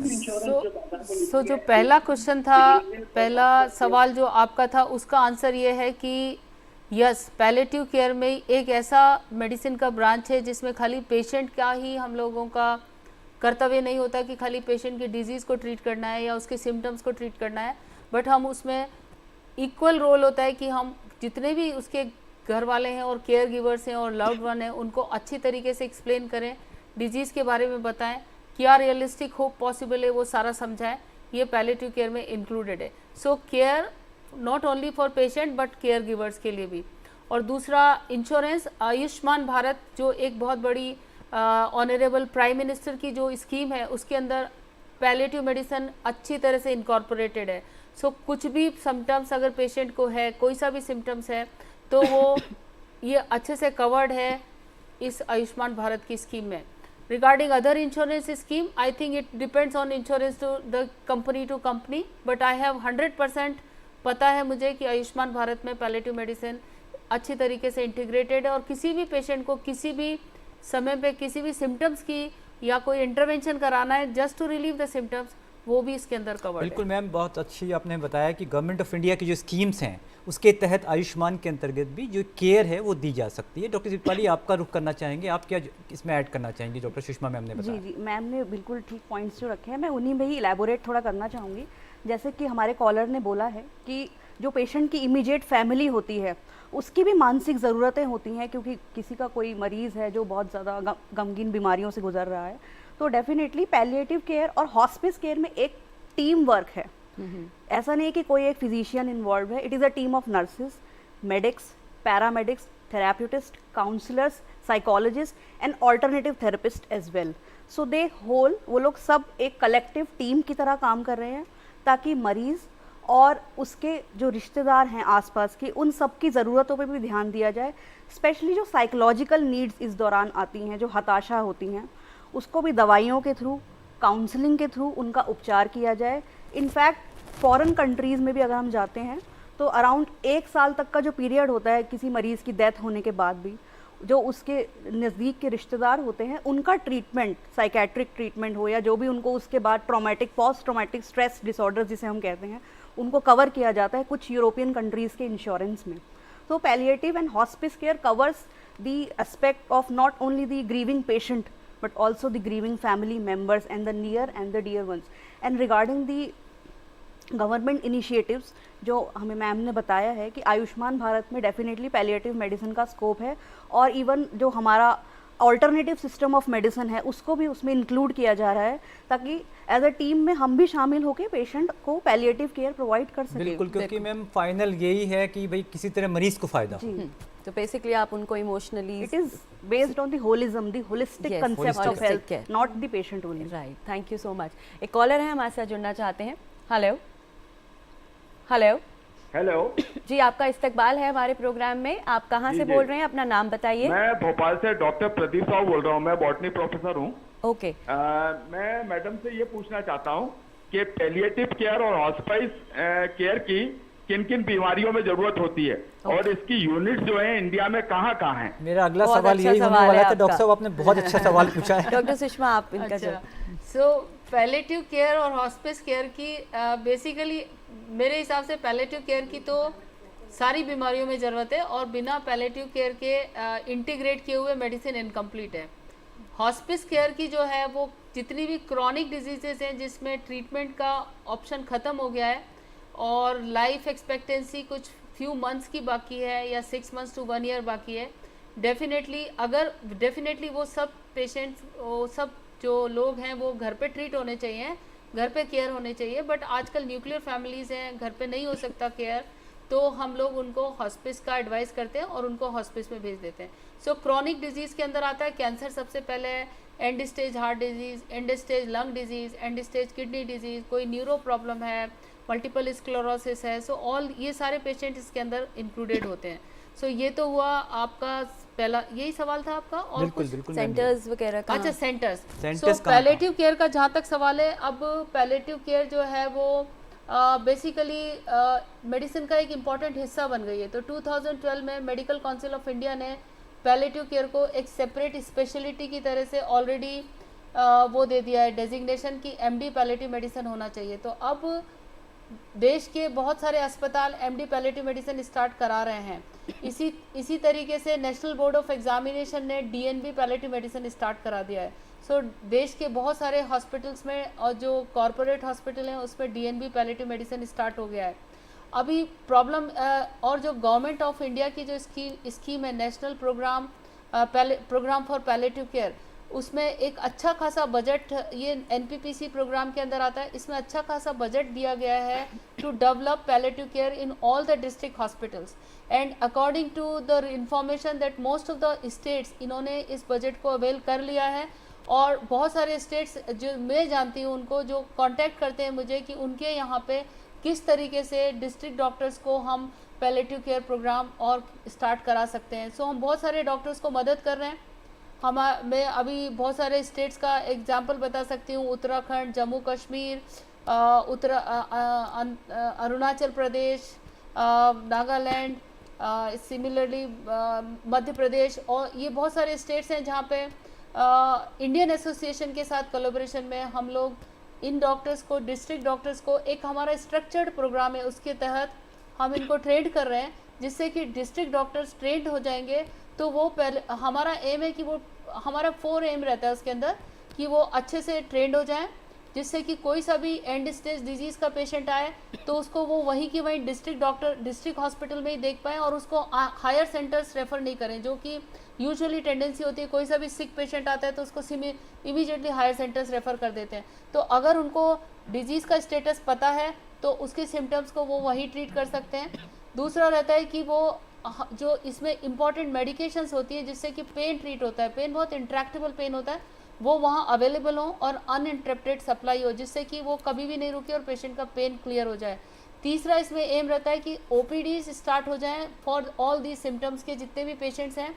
सो जो पहला क्वेश्चन था, पहला सवाल जो आपका था, उसका आंसर ये है कि यस, पैलिएटिव केयर में एक ऐसा मेडिसिन का ब्रांच है जिसमें खाली पेशेंट का ही हम लोगों का कर्तव्य नहीं होता कि खाली पेशेंट की डिजीज़ को ट्रीट करना है या उसके सिम्टम्स को ट्रीट करना है, बट हम उसमें इक्वल रोल होता है कि हम जितने भी उसके घर वाले हैं और केयर गिवर्स हैं और लव्ड वन हैं उनको अच्छी तरीके से एक्सप्लेन करें, डिजीज़ के बारे में बताएं, क्या रियलिस्टिक होप पॉसिबल है वो सारा समझाएं। ये पैलिएटिव केयर में इंक्लूडेड है। So care not only for patient but care givers के लिए भी। और दूसरा, इंश्योरेंस, आयुष्मान भारत जो एक बहुत बड़ी ऑनरेबल प्राइम मिनिस्टर की जो स्कीम है उसके अंदर पैलिएटिव मेडिसिन अच्छी तरह से इनकॉर्पोरेटेड है। सो कुछ भी सिम्टम्स अगर पेशेंट को है, कोई सा भी सिम्टम्स है, तो वो ये अच्छे से कवर्ड है इस आयुष्मान भारत की स्कीम में। Regarding other insurance scheme, I think it depends on insurance to the company to company, but I have 100% पता है मुझे कि आयुष्मान भारत में पैलिएटिव मेडिसिन अच्छी तरीके से इंटीग्रेटेड है और किसी भी पेशेंट को किसी भी समय पे किसी भी सिम्टम्स की या कोई इंटरवेंशन कराना है just to relieve the symptoms, वो भी इसके अंदर कवर्ड है। बिल्कुल मैम, बहुत अच्छी आपने बताया कि गवर्नमेंट ऑफ इंडिया की जो स्कीम्स हैं उसके तहत आयुष्मान के अंतर्गत भी जो केयर है वो दी जा सकती है। डॉक्टर दीपाली आपका रुख करना चाहेंगे, आप क्या इसमें ऐड करना चाहेंगे? डॉक्टर सुषमा मैम ने बताया। जी, मैम ने बिल्कुल ठीक पॉइंट्स जो रखे हैं, मैं उन्हीं में ही इलेबोरेट थोड़ा करना चाहूँगी। जैसे कि हमारे कॉलर ने बोला है कि जो पेशेंट की इमीडिएट फैमिली होती है उसकी भी मानसिक ज़रूरतें होती हैं, क्योंकि किसी का कोई मरीज़ है जो बहुत ज़्यादा गमगीन बीमारियों से गुजर रहा है, तो डेफिनेटली पैलिएटिव केयर और हॉस्पिस केयर में एक टीम वर्क है। ऐसा नहीं है कि कोई एक फिजिशियन इन्वॉल्व है, it is a team of nurses, medics, paramedics, therapeutist, counsellors, psychologist and alternative therapist as well. So the whole, वो लोग सब एक कलेक्टिव टीम की तरह काम कर रहे हैं ताकि मरीज़ और उसके जो रिश्तेदार हैं आसपास के, उन सब की ज़रूरतों पे भी ध्यान दिया जाए। स्पेशली जो साइकोलॉजिकल नीड्स इस दौरान आती हैं, जो हताशा होती हैं, उसको भी दवाइयों के थ्रू, काउंसलिंग के थ्रू उनका उपचार किया जाए। इनफैक्ट फॉरेन कंट्रीज़ में भी अगर हम जाते हैं तो अराउंड 1 साल तक का जो पीरियड होता है किसी मरीज़ की डेथ होने के बाद भी, जो उसके नज़दीक के रिश्तेदार होते हैं उनका ट्रीटमेंट, साइकेट्रिक ट्रीटमेंट हो या जो भी उनको उसके बाद traumatic, post traumatic stress disorder जिसे हम कहते हैं, उनको कवर किया जाता है कुछ यूरोपियन कंट्रीज़ के इंश्योरेंस में। तो palliative and hospice care covers the aspect of not only the grieving patient but also the grieving family members and the near and the dear ones. And regarding the government initiatives जो हमें ma'am ने बताया है कि आयुष्मान भारत में definitely palliative medicine का scope है, और इवन जो हमारा ऑल्टरनेटिव सिस्टम ऑफ मेडिसिन है उसको भी उसमें इंक्लूड किया जा रहा है, ताकि एज अ टीम में हम भी शामिल होकर पेशेंट को पैलिएटिव केयर प्रोवाइड कर सकें। बिल्कुल, क्योंकि मैम फाइनल यही है कि भाई किसी तरह मरीज को फायदा हो। तो बेसिकली आप उनको emotionally, it is based on the holism, the holistic concept of health, not the patient only. Right, thank you so much. एक कॉलर है हमारे साथ जुड़ना चाहते हैं। हेलो हेलो हेलो जी, आपका इस्तकबाल है हमारे प्रोग्राम में। आप कहाँ से बोल रहे हैं, अपना नाम बताइए। मैं भोपाल से डॉक्टर प्रदीप साहू बोल रहा हूँ, मैं बॉटनी प्रोफेसर हूँ। ओके, मैं मैडम से ये पूछना चाहता हूँ कि पैलिएटिव केयर और हॉस्पिस केयर की किन किन बीमारियों में जरूरत होती है और इसकी यूनिट जो है इंडिया में कहाँ कहाँ हैं? मेरा अगला सवाल यही होने वाला था। डॉक्टर साहब आपने बहुत अच्छा सवाल पूछा है। डॉक्टर सुषमा आप इनका सो पैलिएटिव केयर और हॉस्पिस केयर की बेसिकली मेरे हिसाब से पैलिएटिव केयर की तो सारी बीमारियों में ज़रूरत है, और बिना पैलिएटिव केयर के इंटीग्रेट किए हुए मेडिसिन इनकम्प्लीट है। हॉस्पिस केयर की जो है वो जितनी भी क्रॉनिक डिजीजेस हैं जिसमें ट्रीटमेंट का ऑप्शन ख़त्म हो गया है और लाइफ एक्सपेक्टेंसी कुछ फ्यू मंथ्स की बाकी है या 6 months to 1 year बाकी है, डेफिनेटली वो सब पेशेंट्स, वो सब जो लोग हैं वो घर पे ट्रीट होने चाहिए, घर पे केयर होने चाहिए। बट आजकल न्यूक्लियर फैमिलीज़ हैं, घर पे नहीं हो सकता केयर, तो हम लोग उनको हॉस्पिस का एडवाइस करते हैं और उनको हॉस्पिस में भेज देते हैं। सो क्रॉनिक डिजीज़ के अंदर आता है कैंसर सबसे पहले, and stage heart disease, and stage lung disease, and stage kidney disease, कोई न्यूरो प्रॉब्लम है, मल्टीपल स्क्लेरोसिस है। सो ऑल ये सारे पेशेंट इसके अंदर इंक्लूडेड होते हैं। सो ये तो हुआ आपका पहला, यही सवाल था आपका। और बिल्कुल बिल्कुल मैम। सेंटर्स वगैरह का? अच्छा, सेंटर्स। Centers सो कहाँ पैलेटिव केयर का जहाँ तक सवाल है, अब पैलेटिव केयर जो है वो बेसिकली मेडिसिन का एक इम्पॉर्टेंट हिस्सा बन गई है। तो 2012 में मेडिकल काउंसिल ऑफ इंडिया ने पैलेटिव केयर को एक सेपरेट स्पेशलिटी की तरह से ऑलरेडी वो दे दिया है डेजिग्नेशन की, एमडी पैलेटिव मेडिसिन होना चाहिए। तो अब देश के बहुत सारे अस्पताल एमडी पैलेटिव मेडिसिन स्टार्ट करा रहे हैं। इसी तरीके से नेशनल बोर्ड ऑफ एग्जामिनेशन ने डीएनबी पैलेटिव मेडिसिन स्टार्ट करा दिया है। सो देश के बहुत सारे हॉस्पिटल्स में और जो कॉरपोरेट हॉस्पिटल हैं उसमें डीएनबी पैलेटिव मेडिसिन स्टार्ट हो गया है। अभी प्रॉब्लम और जो गवर्नमेंट ऑफ इंडिया की जो स्कीम है national programme for palliative care, उसमें एक अच्छा खासा बजट, ये एनपीपीसी प्रोग्राम के अंदर आता है, इसमें अच्छा खासा बजट दिया गया है to develop palliative care in all the district hospitals. And according to the information that most of the states इन्होंने इस बजट को अवेल कर लिया है। और बहुत सारे स्टेट्स जो मैं जानती हूँ उनको, जो कांटेक्ट करते हैं मुझे कि उनके यहाँ पे किस तरीके से डिस्ट्रिक्ट डॉक्टर्स को हम पैलेटिव केयर प्रोग्राम और स्टार्ट करा सकते हैं। सो हम बहुत सारे डॉक्टर्स को मदद कर रहे हैं। मैं अभी बहुत सारे स्टेट्स का एग्जांपल बता सकती हूँ, उत्तराखंड, जम्मू कश्मीर, अरुणाचल प्रदेश, नागालैंड, सिमिलरली मध्य प्रदेश, और ये बहुत सारे स्टेट्स हैं जहाँ पे इंडियन एसोसिएशन के साथ कोलैबोरेशन में हम लोग इन डॉक्टर्स को, डिस्ट्रिक्ट डॉक्टर्स को, एक हमारा स्ट्रक्चर्ड प्रोग्राम है उसके तहत हम इनको ट्रेंड कर रहे हैं, जिससे कि डिस्ट्रिक्ट डॉक्टर्स ट्रेंड हो जाएंगे। तो वो पहले हमारा एम है कि वो हमारा 4 एम रहता है उसके अंदर कि वो अच्छे से ट्रेंड हो जाएं, जिससे कि कोई सा भी एंड स्टेज डिजीज़ का पेशेंट आए तो उसको वो वहीं की वहीं डिस्ट्रिक्ट हॉस्पिटल में ही देख पाएँ और उसको हायर सेंटर्स रेफ़र नहीं करें, जो कि यूजुअली टेंडेंसी होती है। कोई सा भी सिक पेशेंट आता है तो उसको इमीडिएटली हायर सेंटर्स रेफ़र कर देते हैं। तो अगर उनको डिजीज़ का स्टेटस पता है तो उसके सिम्टम्स को वो वहीं ट्रीट कर सकते हैं। दूसरा रहता है कि वो जो इसमें इम्पॉर्टेंट मेडिकेशंस होती है जिससे कि पेन ट्रीट होता है, पेन बहुत इंट्रैक्टेबल पेन होता है, वो वहाँ अवेलेबल हो और अनइंटरप्टेड सप्लाई हो, जिससे कि वो कभी भी नहीं रुके और पेशेंट का पेन क्लियर हो जाए। तीसरा इसमें एम रहता है कि ओपीडीज स्टार्ट हो जाएं फॉर ऑल दी सिम्टम्स के जितने भी पेशेंट्स हैं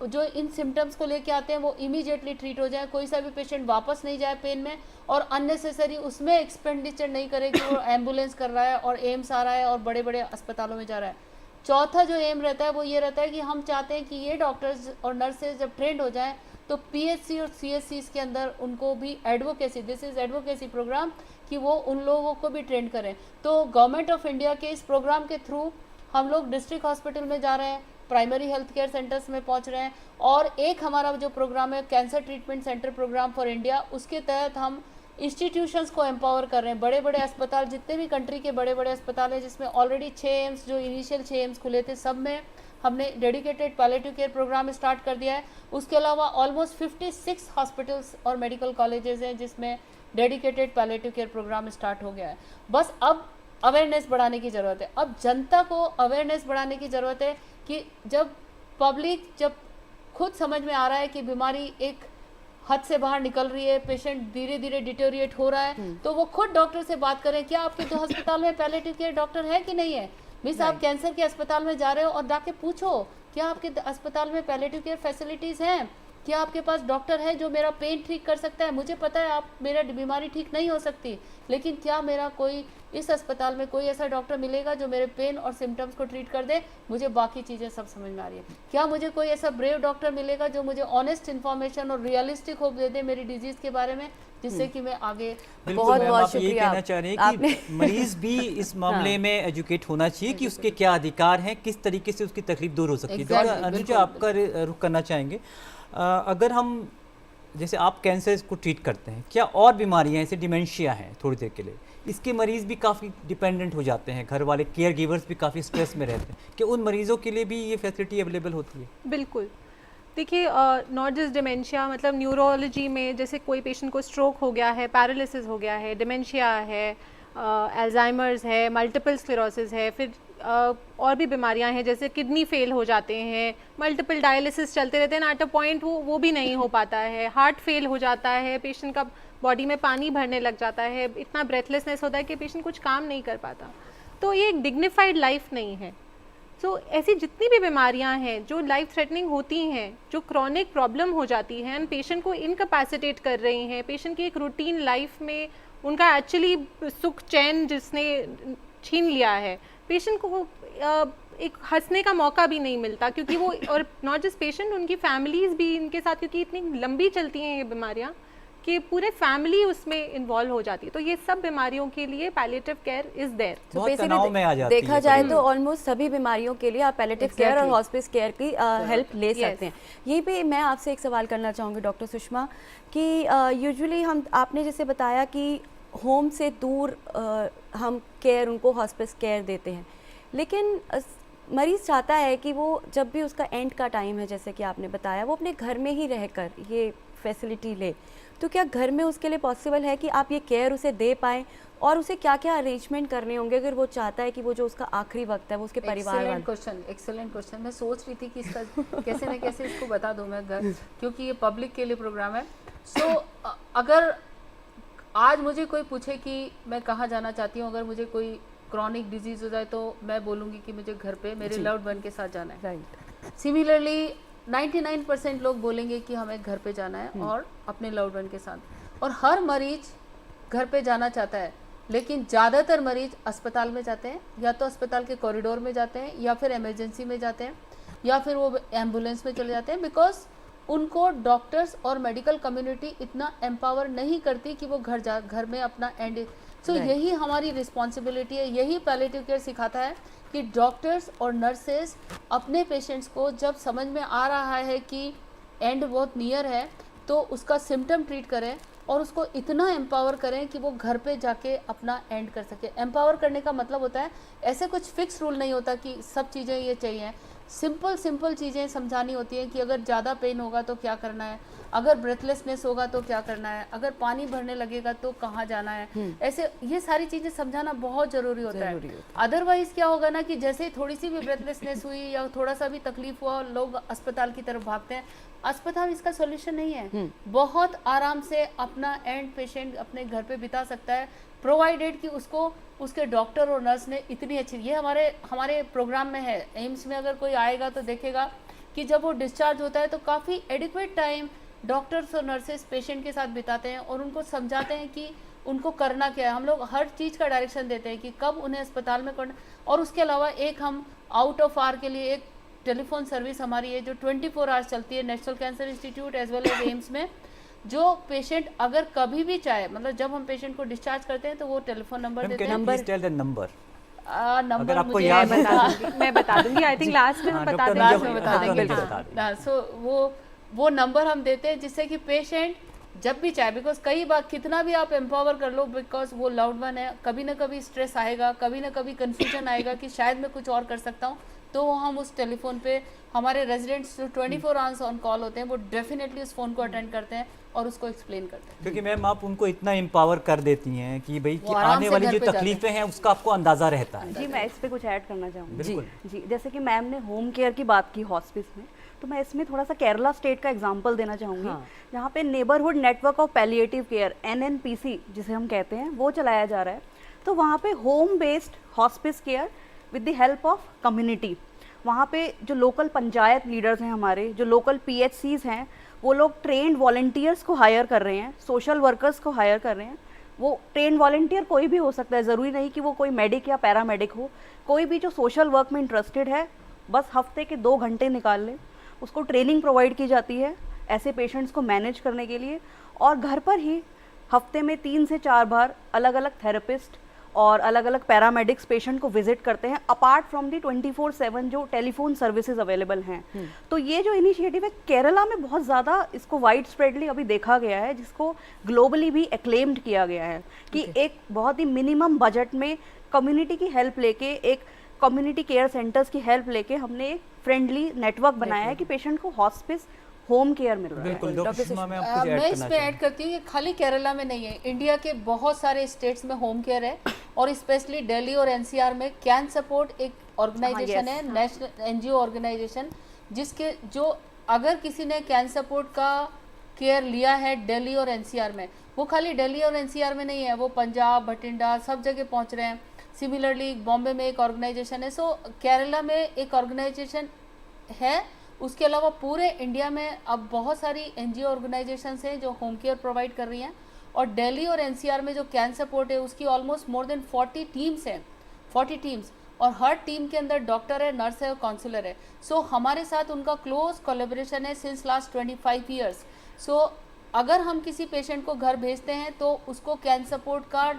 जो इन सिम्टम्स को लेके आते हैं, वो इमीडिएटली ट्रीट हो जाए। कोई सा भी पेशेंट वापस नहीं जाए पेन में और अननेसेसरी उसमें एक्सपेंडिचर नहीं करे कि वो एम्बुलेंस कर रहा है और एम्स आ रहा है और बड़े बड़े अस्पतालों में जा रहा है। चौथा जो एम रहता है वो ये रहता है कि हम चाहते हैं कि ये डॉक्टर्स और नर्सेज जब ट्रेंड हो जाएं तो पीएचसी और सीएचसी के अंदर उनको भी advocacy, this is advocacy programme, कि वो उन लोगों को भी ट्रेंड करें। तो गवर्नमेंट ऑफ इंडिया के इस प्रोग्राम के थ्रू हम लोग डिस्ट्रिक्ट हॉस्पिटल में जा रहे हैं, प्राइमरी हेल्थ केयर सेंटर्स में पहुंच रहे हैं, और एक हमारा जो प्रोग्राम है cancer treatment centre programme for India, उसके तहत हम इंस्टीट्यूशंस को एम्पावर कर रहे हैं। बड़े बड़े अस्पताल, जितने भी कंट्री के बड़े बड़े अस्पताल हैं, जिसमें ऑलरेडी 6 एम्स, जो इनिशियल 6 एम्स खुले थे, सब में हमने dedicated palliative care programme start कर दिया है। उसके अलावा ऑलमोस्ट 56 हॉस्पिटल्स और मेडिकल कॉलेजेस हैं जिसमें dedicated palliative care programme start हो गया है। बस अब अवेयरनेस बढ़ाने की ज़रूरत है। अब जनता को अवेयरनेस बढ़ाने की ज़रूरत है कि जब पब्लिक, जब खुद समझ में आ रहा है कि बीमारी एक हद से बाहर निकल रही है, पेशेंट धीरे धीरे डिटोरिएट हो रहा है, तो वो खुद डॉक्टर से बात करें, क्या आपके तो अस्पताल में पैलेटिव केयर डॉक्टर है कि नहीं है। मिस, आप कैंसर के अस्पताल में जा रहे हो और जाके पूछो क्या आपके अस्पताल में पैलेटिव केयर फैसिलिटीज़ हैं, क्या आपके पास डॉक्टर है जो मेरा पेन ठीक कर सकता है। मुझे पता है आप मेरा बीमारी ठीक नहीं हो सकती, लेकिन क्या मेरा कोई इस अस्पताल में कोई ऐसा डॉक्टर मिलेगा जो मेरे पेन और सिम्टम्स को ट्रीट कर दे। मुझे बाकी चीज़ें सब समझ में आ रही है। क्या मुझे कोई ऐसा ब्रेव डॉक्टर मिलेगा जो मुझे ऑनेस्ट इन्फॉर्मेशन और रियलिस्टिक होप दे दे मेरी डिजीज़ के बारे में, जिससे कि मैं आगे। बहुत बहुत शुक्रिया। कहना चाह रहे हैं कि मरीज भी इस मामले में एजुकेट होना चाहिए कि उसके क्या अधिकार हैं, किस तरीके से उसकी तकलीफ दूर हो सकती है। तो अनुजा, आपका रुख करना चाहेंगे, अगर हम जैसे आप कैंसर को ट्रीट करते हैं, क्या और बीमारियां ऐसे डिमेंशिया हैं थोड़ी देर के लिए, इसके मरीज़ भी काफ़ी डिपेंडेंट हो जाते हैं, घर वाले केयर गिवर्स भी काफ़ी स्ट्रेस में रहते हैं, कि उन मरीज़ों के लिए भी ये फैसिलिटी अवेलेबल होती है? बिल्कुल। देखिए, नॉट जस्ट डिमेंशिया, मतलब न्यूरोलॉजी में जैसे कोई पेशेंट को स्ट्रोक हो गया है, पैरालिसिस हो गया है, डिमेंशिया है, अल्जाइमर्स है, मल्टीपल स्क्लेरोसिस है, फिर और भी बीमारियां हैं जैसे किडनी फेल हो जाते हैं, मल्टीपल डायलिसिस चलते रहते हैं, एट अ पॉइंट वो भी नहीं हो पाता है, हार्ट फेल हो जाता है, पेशेंट का बॉडी में पानी भरने लग जाता है, इतना ब्रेथलेसनेस होता है कि पेशेंट कुछ काम नहीं कर पाता। तो ये एक डिग्निफाइड लाइफ नहीं है। सो ऐसी जितनी भी बीमारियां हैं जो लाइफ थ्रेटनिंग होती हैं, जो क्रॉनिक प्रॉब्लम हो जाती हैं, पेशेंट को इनकैपेसिटेट कर रही हैं, पेशेंट की एक रूटीन लाइफ में उनका एक्चुअली सुख चैन जिसने छीन लिया है, पेशेंट को एक हंसने का मौका भी नहीं मिलता, क्योंकि वो, और नॉट जस्ट पेशेंट, उनकी फैमिलीज भी इनके साथ, क्योंकि इतनी लंबी चलती हैं ये बीमारियां कि पूरे फैमिली उसमें इन्वॉल्व हो जाती है। तो ये सब बीमारियों के लिए पैलिएटिव केयर इज देयर। बहुत तनाव में आ जाती है। देखा जाए तो ऑलमोस्ट सभी बीमारियों के लिए आप पैलिएटिव केयर और हॉस्पिस केयर की हेल्प ले सकते हैं। यही पे मैं आपसे एक सवाल करना चाहूँगी डॉक्टर सुषमा कि यूजुअली आपने जैसे बताया कि होम से दूर हम केयर, उनको हॉस्पिस केयर देते हैं, लेकिन मरीज़ चाहता है कि वो जब भी उसका एंड का टाइम है, जैसे कि आपने बताया, वो अपने घर में ही रहकर ये फैसिलिटी ले, तो क्या घर में उसके लिए पॉसिबल है कि आप ये केयर उसे दे पाएँ, और उसे क्या क्या अरेंजमेंट करने होंगे अगर वो चाहता है कि वो जो उसका आखिरी वक्त है वो उसके परिवार वाले? Excellent question. मैं सोच रही थी कि इसका कैसे न कैसे इसको बता दूं मैं घर, क्योंकि ये पब्लिक के लिए प्रोग्राम है। सो अगर आज मुझे कोई पूछे कि मैं कहाँ जाना चाहती हूँ, अगर मुझे कोई क्रॉनिक डिजीज हो जाए तो मैं बोलूँगी कि मुझे घर पे मेरे लव्ड वन के साथ जाना है। राइट। सिमिलरली 99% लोग बोलेंगे कि हमें घर पे जाना है और अपने लव्ड वन के साथ, और हर मरीज घर पे जाना चाहता है, लेकिन ज़्यादातर मरीज अस्पताल में जाते हैं, या तो अस्पताल के कॉरिडोर में जाते हैं, या फिर इमरजेंसी में जाते हैं, या फिर वो एम्बुलेंस में चले जाते हैं, बिकॉज उनको डॉक्टर्स और मेडिकल कम्युनिटी इतना एम्पावर नहीं करती कि वो घर में अपना एंड। सो यही हमारी रिस्पॉन्सिबिलिटी है, यही पैलिएटिव केयर सिखाता है कि डॉक्टर्स और नर्सेज अपने पेशेंट्स को जब समझ में आ रहा है कि एंड बहुत नियर है, तो उसका सिम्टम ट्रीट करें और उसको इतना एम्पावर करें कि वो घर पे जाके अपना एंड कर सके। एम्पावर करने का मतलब होता है, ऐसे कुछ फिक्स रूल नहीं होता कि सब चीज़ें ये चाहिए, सिंपल चीज़ें समझानी होती हैं कि अगर ज़्यादा पेन होगा तो क्या करना है, अगर ब्रेथलेसनेस होगा तो क्या करना है, अगर पानी भरने लगेगा तो कहाँ जाना है, ऐसे ये सारी चीज़ें समझाना बहुत ज़रूरी होता है। अदरवाइज़ क्या होगा ना कि जैसे थोड़ी सी भी ब्रेथलेसनेस हुई या थोड़ा सा भी तकलीफ हुआ, लोग अस्पताल की तरफ भागते हैं। अस्पताल इसका सॉल्यूशन नहीं है। बहुत आराम से अपना एंड पेशेंट अपने घर पे बिता सकता है, प्रोवाइडेड कि उसको उसके डॉक्टर और नर्स ने इतनी अच्छी, ये हमारे प्रोग्राम में है। एम्स में अगर कोई आएगा तो देखेगा कि जब वो डिस्चार्ज होता है तो काफ़ी एडिक्वेट टाइम डॉक्टर्स और नर्सेज पेशेंट के साथ बिताते हैं और उनको समझाते हैं कि उनको करना क्या है। हम लोग हर चीज़ का डायरेक्शन देते हैं कि कब उन्हें अस्पताल में करना, और उसके अलावा एक हम आउट ऑफ आवर के लिए एक टेलीफोन सर्विस हमारी है जो 24 आवर्स चलती है, national cancer institute as well as AIIMS में, जो पेशेंट अगर कभी भी चाहे, मतलब जब हम पेशेंट को डिस्चार्ज करते हैं तो वो टेलीफोन नंबर देते हैं। नंबर नंबर आपको मुझे याद मैं बता दूंगी। आई थिंक लास्ट में हम बता देंगे। सो वो नंबर हम देते हैं जिससे कि पेशेंट जब भी चाहे, बिकॉज कई बार कितना भी आप एम्पावर कर लो, बिकॉज वो लव्ड वन है, कभी ना कभी स्ट्रेस आएगा, कभी ना कभी कंफ्यूजन आएगा कि शायद मैं कुछ और कर सकता हूँ, तो हम उस टेलीफोन पे हमारे रेजिडेंट्स जो 24 आवर्स ऑन कॉल होते हैं वो डेफिनेटली उस फोन को अटेंड करते हैं और उसको एक्सप्लेन करते हैं। क्योंकि मैम आप उनको इतना एम्पावर कर देती हैं कि भाई कि आने वाली जो तकलीफें हैं उसका आपको अंदाजा रहता है। जी, मैं इस पे कुछ ऐड करना चाहूँगी। जी, जैसे कि मैम ने होम केयर की बात की हॉस्पिस में, तो मैं इसमें थोड़ा सा केरला स्टेट का एग्जांपल देना चाहूँगी। जहाँ पे neighbourhood network of palliative care NNPC जिसे हम कहते हैं, वो चलाया जा रहा है। तो वहाँ पे home based hospice care with the help of community, वहाँ पे जो लोकल पंचायत लीडर्स हैं हमारे, जो लोकल PHCs हैं, वो लोग ट्रेंड वॉलंटियर्स को हायर कर रहे हैं, सोशल वर्कर्स को हायर कर रहे हैं। वो ट्रेंड वॉलंटियर कोई भी हो सकता है, ज़रूरी नहीं कि वो कोई मेडिक या पैरामेडिक हो, कोई भी जो सोशल वर्क में इंटरेस्टेड है, बस हफ्ते के 2 घंटे निकाल ले, उसको ट्रेनिंग प्रोवाइड की जाती है ऐसे पेशेंट्स को मैनेज करने के लिए। और घर पर ही हफ्ते में 3 से 4 बार अलग अलग थेरेपिस्ट और अलग अलग पैरामेडिक्स पेशेंट को विजिट करते हैं, अपार्ट फ्रॉम दी 24/7 जो टेलीफोन सर्विसेज अवेलेबल हैं। तो ये जो इनिशिएटिव है केरला में बहुत ज़्यादा इसको वाइड स्प्रेडली अभी देखा गया है, जिसको ग्लोबली भी एक्लेम्ड किया गया है कि एक बहुत ही मिनिमम बजट में कम्युनिटी की हेल्प लेके, एक कम्युनिटी केयर सेंटर्स की हेल्प लेके हमने एक फ्रेंडली नेटवर्क बनाया है कि पेशेंट को हॉस्पिस होम केयर मिल रहा है। बिल्कुल डॉक्टर सुषमा, मैं आपको मैं इसमें ऐड करती हूँ, ये खाली केरला में नहीं है, इंडिया के बहुत सारे स्टेट्स में होम केयर है, और स्पेशली दिल्ली और एनसीआर में कैन सपोर्ट एक ऑर्गेनाइजेशन है, नेशनल एनजीओ ऑर्गेनाइजेशन, जिसके जो अगर किसी ने कैन सपोर्ट का केयर लिया है दिल्ली और एनसीआर में, वो खाली दिल्ली और एनसीआर में नहीं है, वो पंजाब, भटिंडा सब जगह पहुँच रहे हैं। सिमिलरली बॉम्बे में एक ऑर्गेनाइजेशन है, सो केरला में एक ऑर्गेनाइजेशन है। उसके अलावा पूरे इंडिया में अब बहुत सारी एनजीओ ऑर्गेनाइजेशंस हैं जो होम केयर प्रोवाइड कर रही हैं, और दिल्ली और एनसीआर में जो कैन सपोर्ट है उसकी ऑलमोस्ट मोर देन 40 टीम्स हैं, 40 टीम्स, और हर टीम के अंदर डॉक्टर है, नर्स है और काउंसलर है। सो हमारे साथ उनका क्लोज कोलैबोरेशन है सिंस लास्ट 25 ईयर्स। सो अगर हम किसी पेशेंट को घर भेजते हैं तो उसको कैन सपोर्ट का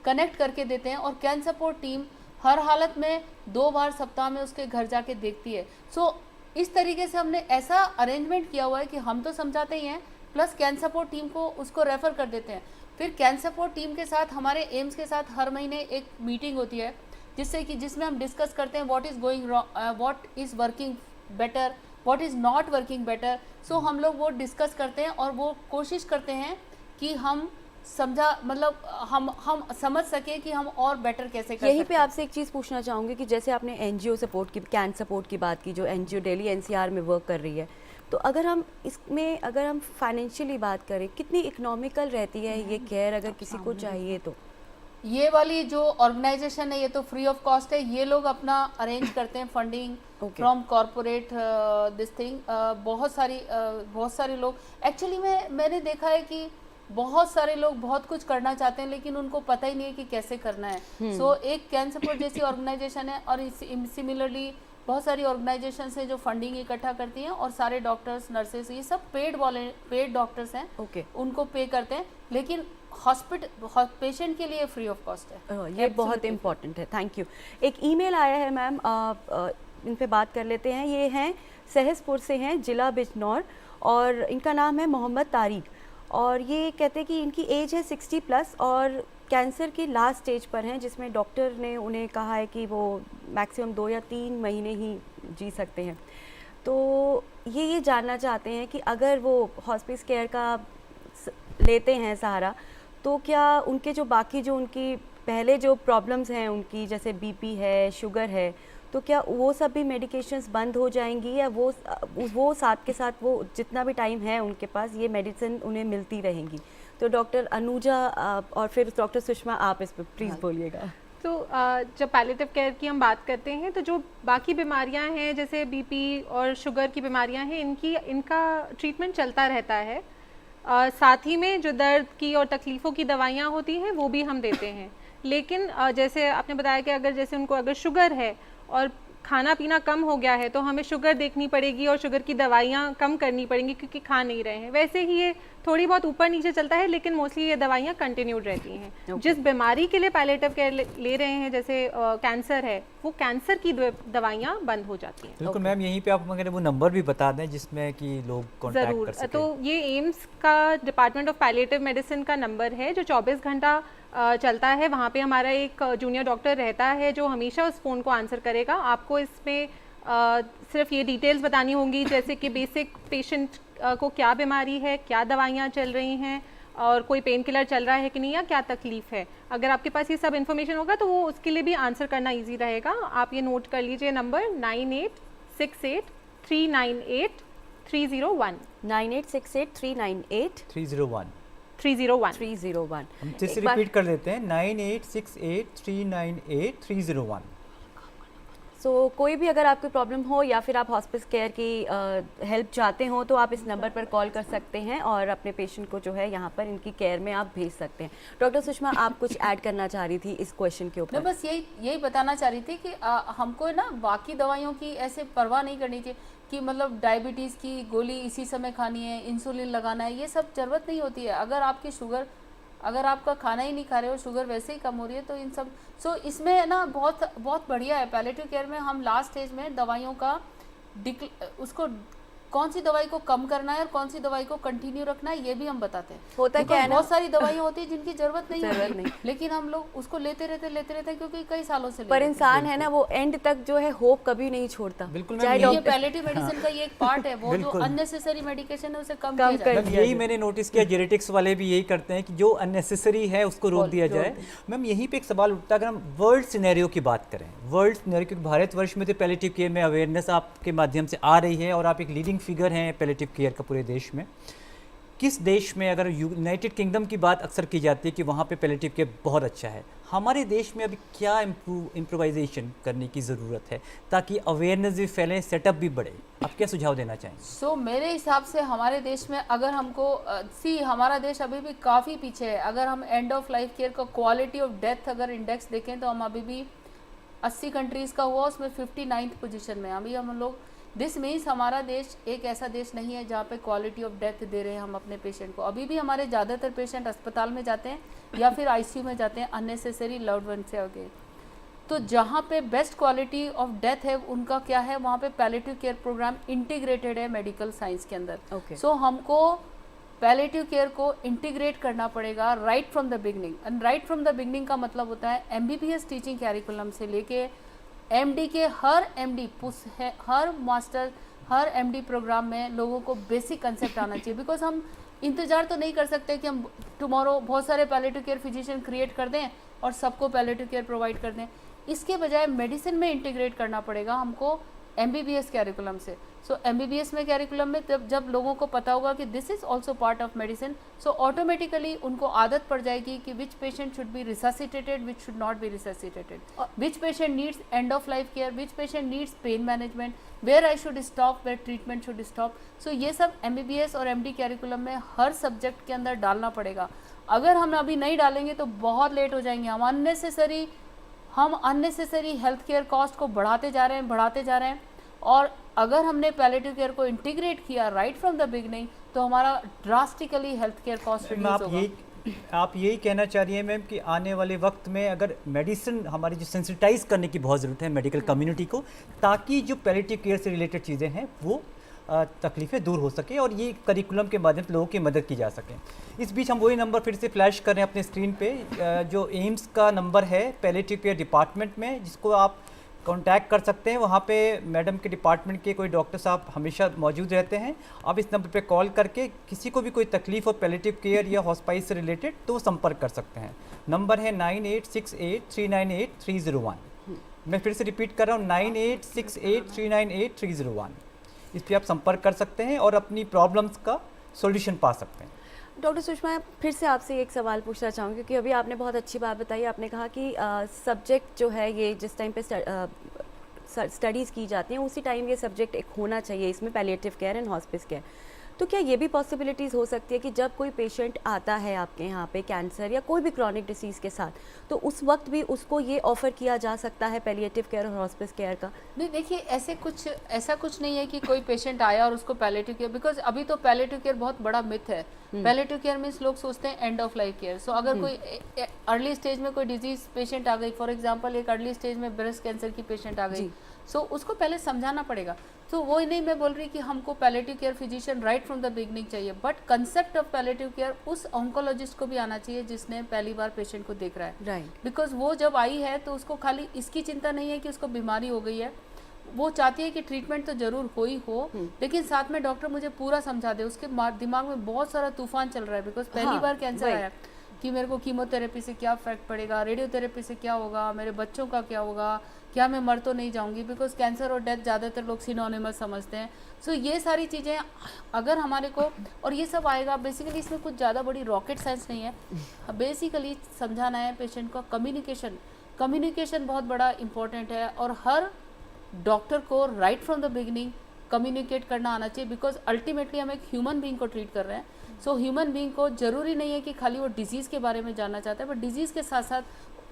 कनेक्ट करके देते हैं, और कैन सपोर्ट टीम हर हालत में 2 बार सप्ताह में उसके घर जाके देखती है। सो इस तरीके से हमने ऐसा अरेंजमेंट किया हुआ है कि हम तो समझाते ही हैं, प्लस कैन सपोर्ट टीम को उसको रेफ़र कर देते हैं। फिर कैन सपोर्ट टीम के साथ हमारे एम्स के साथ हर महीने एक मीटिंग होती है, जिसमें हम डिस्कस करते हैं what is going wrong, what is working better, what is not working better. So हम लोग वो डिस्कस करते हैं और वो कोशिश करते हैं कि हम हम समझ सके कि हम और बेटर कैसे कर यहीं सकते पे आपसे एक चीज़ पूछना चाहूँगी कि जैसे आपने एनजीओ सपोर्ट की, कैन सपोर्ट की बात की, जो एनजीओ दिल्ली एनसीआर में वर्क कर रही है, तो अगर हम फाइनेंशियली बात करें, कितनी इकोनॉमिकल रहती है ये केयर अगर किसी को चाहिए तो? ये वाली जो ऑर्गेनाइजेशन है ये तो फ्री ऑफ कॉस्ट है, ये लोग अपना अरेंज करते हैं funding from corporate this thing. बहुत सारे लोग एक्चुअली मैंने देखा है कि बहुत सारे लोग बहुत कुछ करना चाहते हैं लेकिन उनको पता ही नहीं है कि कैसे करना है। सो एक कैन सपोर्ट जैसी ऑर्गेनाइजेशन है, और सिमिलरली बहुत सारी ऑर्गेनाइजेशंस हैं जो फंडिंग इकट्ठा करती हैं, और सारे डॉक्टर्स, नर्सेस, ये सब पेड डॉक्टर्स हैं, उनको पे करते हैं, लेकिन पेशेंट के लिए फ्री ऑफ कॉस्ट है। ये बहुत इंपॉर्टेंट है, थैंक यू। एक ईमेल आया है मैम, इन पे बात कर लेते हैं। ये हैं सहसपुर से हैं, जिला बिजनौर, और इनका नाम है मोहम्मद तारिक, और ये कहते हैं कि इनकी एज है 60+ और कैंसर की लास्ट स्टेज पर हैं, जिसमें डॉक्टर ने उन्हें कहा है कि वो मैक्सिमम 2 या 3 महीने ही जी सकते हैं। तो ये जानना चाहते हैं कि अगर वो हॉस्पिस केयर का लेते हैं सहारा, तो क्या उनके जो बाकी जो उनकी पहले जो प्रॉब्लम्स हैं उनकी, जैसे बीपी है, शुगर है, तो क्या वो सब भी मेडिकेशंस बंद हो जाएंगी, या वो साथ के साथ वो जितना भी टाइम है उनके पास ये मेडिसिन उन्हें मिलती रहेंगी? तो डॉक्टर अनुजा और फिर डॉक्टर सुषमा, आप इस पर प्लीज़ बोलिएगा। तो जब पैलिएटिव केयर की हम बात करते हैं तो जो बाकी बीमारियां हैं जैसे बीपी और शुगर की बीमारियां हैं, इनका ट्रीटमेंट चलता रहता है। साथ ही में जो दर्द की और तकलीफ़ों की दवाइयाँ होती हैं वो भी हम देते हैं। लेकिन जैसे आपने बताया कि अगर जैसे उनको अगर शुगर है और खाना पीना कम हो गया है तो हमें शुगर देखनी पड़ेगी और शुगर की दवाइयाँ कम करनी पड़ेंगी क्योंकि खा नहीं रहे हैं। वैसे ही ये थोड़ी बहुत ऊपर नीचे चलता है, लेकिन मोस्टली ये दवाइयाँ कंटिन्यूड रहती हैं। जिस बीमारी के लिए पैलिएटिव केयर ले रहे हैं, जैसे कैंसर है, वो कैंसर की दवाइयाँ बंद हो जाती हैं। बिल्कुल मैम, यहीं पे आप अगर वो नंबर भी बता दें जिसमें कि लोग कॉन्टैक्ट कर सकें। तो ये एम्स का डिपार्टमेंट ऑफ पैलिएटिव मेडिसिन का नंबर है जो 24 घंटा चलता है। वहाँ पे हमारा एक जूनियर डॉक्टर रहता है जो हमेशा उस फ़ोन को आंसर करेगा। आपको इसमें सिर्फ ये डिटेल्स बतानी होंगी जैसे कि बेसिक पेशेंट को क्या बीमारी है, क्या दवाइयाँ चल रही हैं, और कोई पेन किलर चल रहा है कि नहीं, या क्या तकलीफ़ है। अगर आपके पास ये सब इन्फॉर्मेशन होगा तो वो उसके लिए भी आंसर करना ईजी रहेगा। आप ये नोट कर लीजिए नंबर 9868398301 9868398301 301। हम फिर से रिपीट कर लेते हैं 9868398301। सो कोई भी अगर आपको प्रॉब्लम हो या फिर आप हॉस्पिस केयर की हेल्प चाहते हो तो आप इस नंबर पर कॉल कर सकते हैं और अपने पेशेंट को जो है यहाँ पर इनकी केयर में आप भेज सकते हैं। डॉक्टर सुषमा, आप कुछ ऐड करना चाह रही थी इस क्वेश्चन के ऊपर? मैं बस यही बताना चाह रही थी कि हमको ना बाकी दवाइयों की ऐसे परवाह नहीं करनी चाहिए कि मतलब डायबिटीज़ की गोली इसी समय खानी है, इंसुलिन लगाना है, ये सब ज़रूरत नहीं होती है। अगर आपकी शुगर अगर आपका खाना ही नहीं खा रहे हो, शुगर वैसे ही कम हो रही है, तो इन सब इसमें ना बहुत बहुत बढ़िया है पैलेटिव केयर में। हम लास्ट स्टेज में दवाइयों का उसको कौन सी दवाई को कम करना है और कौन सी दवाई को कंटिन्यू रखना है, ये भी हम बताते हैं। होता क्या है ना, बहुत सारी दवाइयाँ होती है जिनकी जरूरत नहीं जरूरत होती, लेकिन हम लोग उसको लेते रहते हैं क्योंकि कई सालों से पर इंसान है ना वो एंड तक जो है होप कभी नहीं छोड़ता। बिल्कुल चाहे मैम, ये पैलेटिव मेडिसिन का ये एक पार्ट है, वो जो अननेसेसरी मेडिकेशन है उसे कम किया जाए। मैम यही मैंने नोटिस किया, जेनेटिक्स वाले भी यही करते हैं कि जो अननेसेसरी है उसको रोक दिया जाए। मैम यहीं पे एक सवाल उठता है, अगर हम वर्ल्ड सिनेरियो की बात करें, वर्ल्ड सिनेरियो, क्योंकि भारतवर्ष में तो पैलेटिव केयर में अवेयरनेस आपके माध्यम से आ रही है और आप एक लीडिंग फिगर हैं पैलेटिव केयर का पूरे देश में। किस देश में, अगर यूनाइटेड किंगडम की बात अक्सर की जाती है कि वहाँ पे पैलेटिव केयर बहुत अच्छा है, हमारे देश में अभी क्या इम्प्रोवाइजेशन करने की ज़रूरत है ताकि अवेयरनेस भी फैले, सेटअप भी बढ़े? आप क्या सुझाव देना चाहेंगे? मेरे हिसाब से हमारे देश में अगर हमको हमारा देश अभी भी काफ़ी पीछे है। अगर हम एंड ऑफ लाइफ केयर का क्वालिटी ऑफ डेथ अगर इंडेक्स देखें तो हम अभी भी 80 कंट्रीज़ का हुआ उसमें 59th पोजीशन में अभी हम लोग। दिस मीन्स हमारा देश एक ऐसा देश नहीं है जहाँ पे क्वालिटी ऑफ डेथ दे रहे हैं हम अपने पेशेंट को। अभी भी हमारे ज़्यादातर पेशेंट अस्पताल में जाते हैं या फिर आईसीयू में जाते हैं अननेसेसरी लव्ड वन से आगे। तो जहाँ पे बेस्ट क्वालिटी ऑफ डेथ है उनका क्या है, वहाँ पे पैलेटिव केयर प्रोग्राम इंटीग्रेटेड है मेडिकल साइंस के अंदर। सो हमको पैलेटिव केयर को इंटीग्रेट करना पड़ेगा right from the beginning. And right from the beginning का मतलब होता है MBBS टीचिंग कैरिकुलम से लेके MD के हर MD हर मास्टर हर MD प्रोग्राम में लोगों को बेसिक कंसेप्ट आना चाहिए। बिकॉज हम इंतजार तो नहीं कर सकते कि हम टुमारो बहुत सारे पैलेटिव केयर फिजिशियन क्रिएट कर दें और सबको पैलेटिव केयर प्रोवाइड कर दें। इसके बजाय मेडिसिन में इंटीग्रेट करना पड़ेगा हमको MBBS कैरिकुलम से। सो MBBS में कैरिकुलम में जब लोगों को पता होगा कि this is also part of medicine, so automatically उनको आदत पड़ जाएगी कि which patient should be resuscitated, which should not be resuscitated, which patient needs end of life care, which patient needs pain management, where I should stop, where treatment should stop. So ये सब MBBS और MD curriculum में हर subject के अंदर डालना पड़ेगा। अगर हम अभी नहीं डालेंगे तो बहुत लेट हो जाएंगे। हम अननेसेसरी हेल्थ केयर कॉस्ट को बढ़ाते जा रहे हैं और अगर हमने पैलेटिव केयर को इंटीग्रेट किया राइट फ्रॉम द बिगनिंग तो हमारा drastically health care cost reduce होगा। आप यही कहना चाह रही हैं मैम कि आने वाले वक्त में अगर मेडिसिन हमारी जो सेंसिटाइज करने की बहुत ज़रूरत है मेडिकल कम्युनिटी को, ताकि जो पैलेटिव केयर से रिलेटेड चीज़ें हैं वो तकलीफ़ें दूर हो सके और ये करिकुलम के माध्यम से लोगों की मदद की जा सके। इस बीच हम वही नंबर फिर से फ्लैश कर रहे हैं अपने स्क्रीन पे, जो एम्स का नंबर है पैलेटिव केयर डिपार्टमेंट में, जिसको आप कांटेक्ट कर सकते हैं। वहाँ पे मैडम के डिपार्टमेंट के कोई डॉक्टर साहब हमेशा मौजूद रहते हैं। आप इस नंबर पे कॉल करके किसी को भी कोई तकलीफ़ हो पैलेटिव केयर या हॉस्पाइस से रिलेटेड तो संपर्क कर सकते हैं। नंबर है 9868398301। मैं फिर से रिपीट कर रहा हूँ 9868398301। इस पर आप संपर्क कर सकते हैं और अपनी प्रॉब्लम्स का सॉल्यूशन पा सकते हैं। डॉक्टर सुषमा, फिर से आपसे एक सवाल पूछना चाहूँगी क्योंकि अभी आपने बहुत अच्छी बात बताई। आपने कहा कि सब्जेक्ट जो है ये जिस टाइम पे स्टडीज़ की जाती हैं उसी टाइम ये सब्जेक्ट एक होना चाहिए इसमें, palliative care and hospice care. तो क्या ये भी पॉसिबिलिटीज़ हो सकती है कि जब कोई पेशेंट आता है आपके यहाँ पे कैंसर या कोई भी क्रॉनिक डिसीज़ के साथ, तो उस वक्त भी उसको ये ऑफ़र किया जा सकता है पैलिएटिव केयर और हॉस्पिस केयर का? नहीं, देखिए ऐसा कुछ नहीं है कि कोई पेशेंट आया और उसको पैलिएटिव केयर, बिकॉज अभी तो पैलिएटिव केयर बहुत बड़ा मिथ है। पैलिएटिव केयर मीन्स लोग सोचते हैं एंड ऑफ लाइफ केयर। सो अगर कोई अर्ली स्टेज में कोई डिजीज पेशेंट आ गई, फॉर एग्जाम्पल एक अर्ली स्टेज में ब्रेस्ट कैंसर की पेशेंट आ गई, सो उसको पहले समझाना पड़ेगा। तो वो ही नहीं मैं बोल रही कि हमको palliative care physician right from the beginning चाहिए, but concept of palliative care उस ऑन्कोलॉजिस्ट को भी आना चाहिए जिसने पहली बार पेशेंट को देख रहा है। राइट। बिकॉज वो जब आई है तो उसको खाली इसकी चिंता नहीं है कि उसको बीमारी हो गई है, वो चाहती है कि ट्रीटमेंट तो जरूर हो ही हो, लेकिन साथ में डॉक्टर मुझे पूरा समझा दे। उसके दिमाग में बहुत सारा तूफान चल रहा है, बिकॉज पहली बार कैंसर आया कि मेरे को कीमोथेरेपी से क्या इफेक्ट पड़ेगा, रेडियोथेरेपी से क्या होगा, मेरे बच्चों का क्या होगा, क्या मैं मर तो नहीं जाऊंगी, बिकॉज कैंसर और डेथ ज़्यादातर लोग सिनोनिमस समझते हैं। सो ये सारी चीज़ें अगर हमारे को, और ये सब आएगा बेसिकली, इसमें कुछ ज़्यादा बड़ी रॉकेट साइंस नहीं है। बेसिकली समझाना है पेशेंट को कम्युनिकेशन बहुत बड़ा इंपॉर्टेंट है और हर डॉक्टर को right from the beginning communicate करना आना चाहिए, बिकॉज अल्टीमेटली हम एक ह्यूमन बीइंग को ट्रीट कर रहे हैं। सो ह्यूमन बीइंग को ज़रूरी नहीं है कि खाली वो डिजीज़ के बारे में जानना चाहता है, बट डिजीज़ के साथ साथ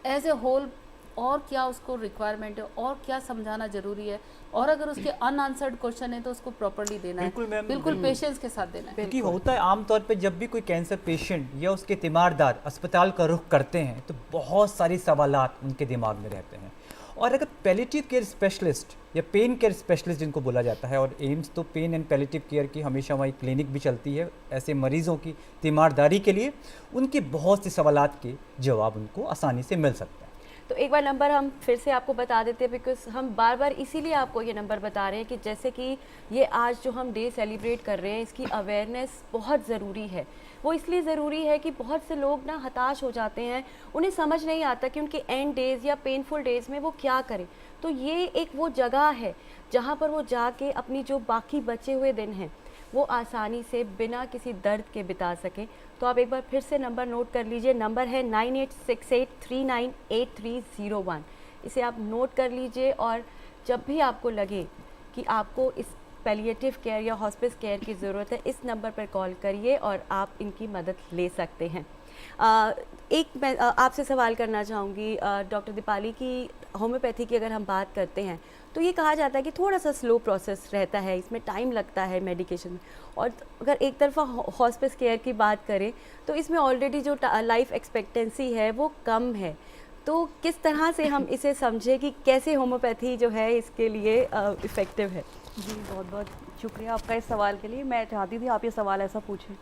एज ए होल और क्या उसको रिक्वायरमेंट है और क्या समझाना जरूरी है, और अगर उसके अनआंसर्ड क्वेश्चन है तो उसको प्रॉपर्ली देना बिल्कुल है, मैम, बिल्कुल पेशेंस के साथ देना है। क्योंकि होता है आमतौर पे जब भी कोई कैंसर पेशेंट या उसके तीमारदार अस्पताल का रुख करते हैं तो बहुत सारी सवालात उनके दिमाग में रहते हैं। और अगर पैलिएटिव केयर स्पेशलिस्ट या पेन केयर स्पेशलिस्ट जिनको बोला जाता है, और एम्स तो पेन एंड पैलिएटिव केयर की हमेशा वही क्लिनिक भी चलती है ऐसे मरीज़ों की तीमारदारी के लिए, उनके बहुत से सवालात के जवाब उनको आसानी से मिल सकता है। तो एक बार नंबर हम फिर से आपको बता देते हैं, बिकॉज हम बार बार इसीलिए आपको ये नंबर बता रहे हैं कि जैसे कि ये आज जो हम डे सेलिब्रेट कर रहे हैं इसकी अवेयरनेस बहुत ज़रूरी है। वो इसलिए ज़रूरी है कि बहुत से लोग ना हताश हो जाते हैं, उन्हें समझ नहीं आता कि उनके एंड डेज़ या पेनफुल डेज़ में वो क्या करें। तो ये एक वो जगह है जहाँ पर वो जाके अपनी जो बाकी बचे हुए दिन हैं वो आसानी से बिना किसी दर्द के बिता सकें। तो आप एक बार फिर से नंबर नोट कर लीजिए, नंबर है 9868398301। इसे आप नोट कर लीजिए और जब भी आपको लगे कि आपको इस पैलिएटिव केयर या हॉस्पिस केयर की ज़रूरत है, इस नंबर पर कॉल करिए और आप इनकी मदद ले सकते हैं। एक मैं आपसे सवाल करना चाहूँगी डॉक्टर दीपाली की, होम्योपैथी की अगर हम बात करते हैं तो ये कहा जाता है कि थोड़ा सा स्लो प्रोसेस रहता है, इसमें टाइम लगता है मेडिकेशन में। और अगर एक तरफा हॉस्पिस केयर की बात करें तो इसमें ऑलरेडी जो लाइफ एक्सपेक्टेंसी है वो कम है। तो किस तरह से हम इसे समझें कि कैसे होम्योपैथी जो है इसके लिए इफ़ेक्टिव है? जी बहुत बहुत शुक्रिया आपका इस सवाल के लिए। मैं चाहती थी आप ये सवाल ऐसा पूछें।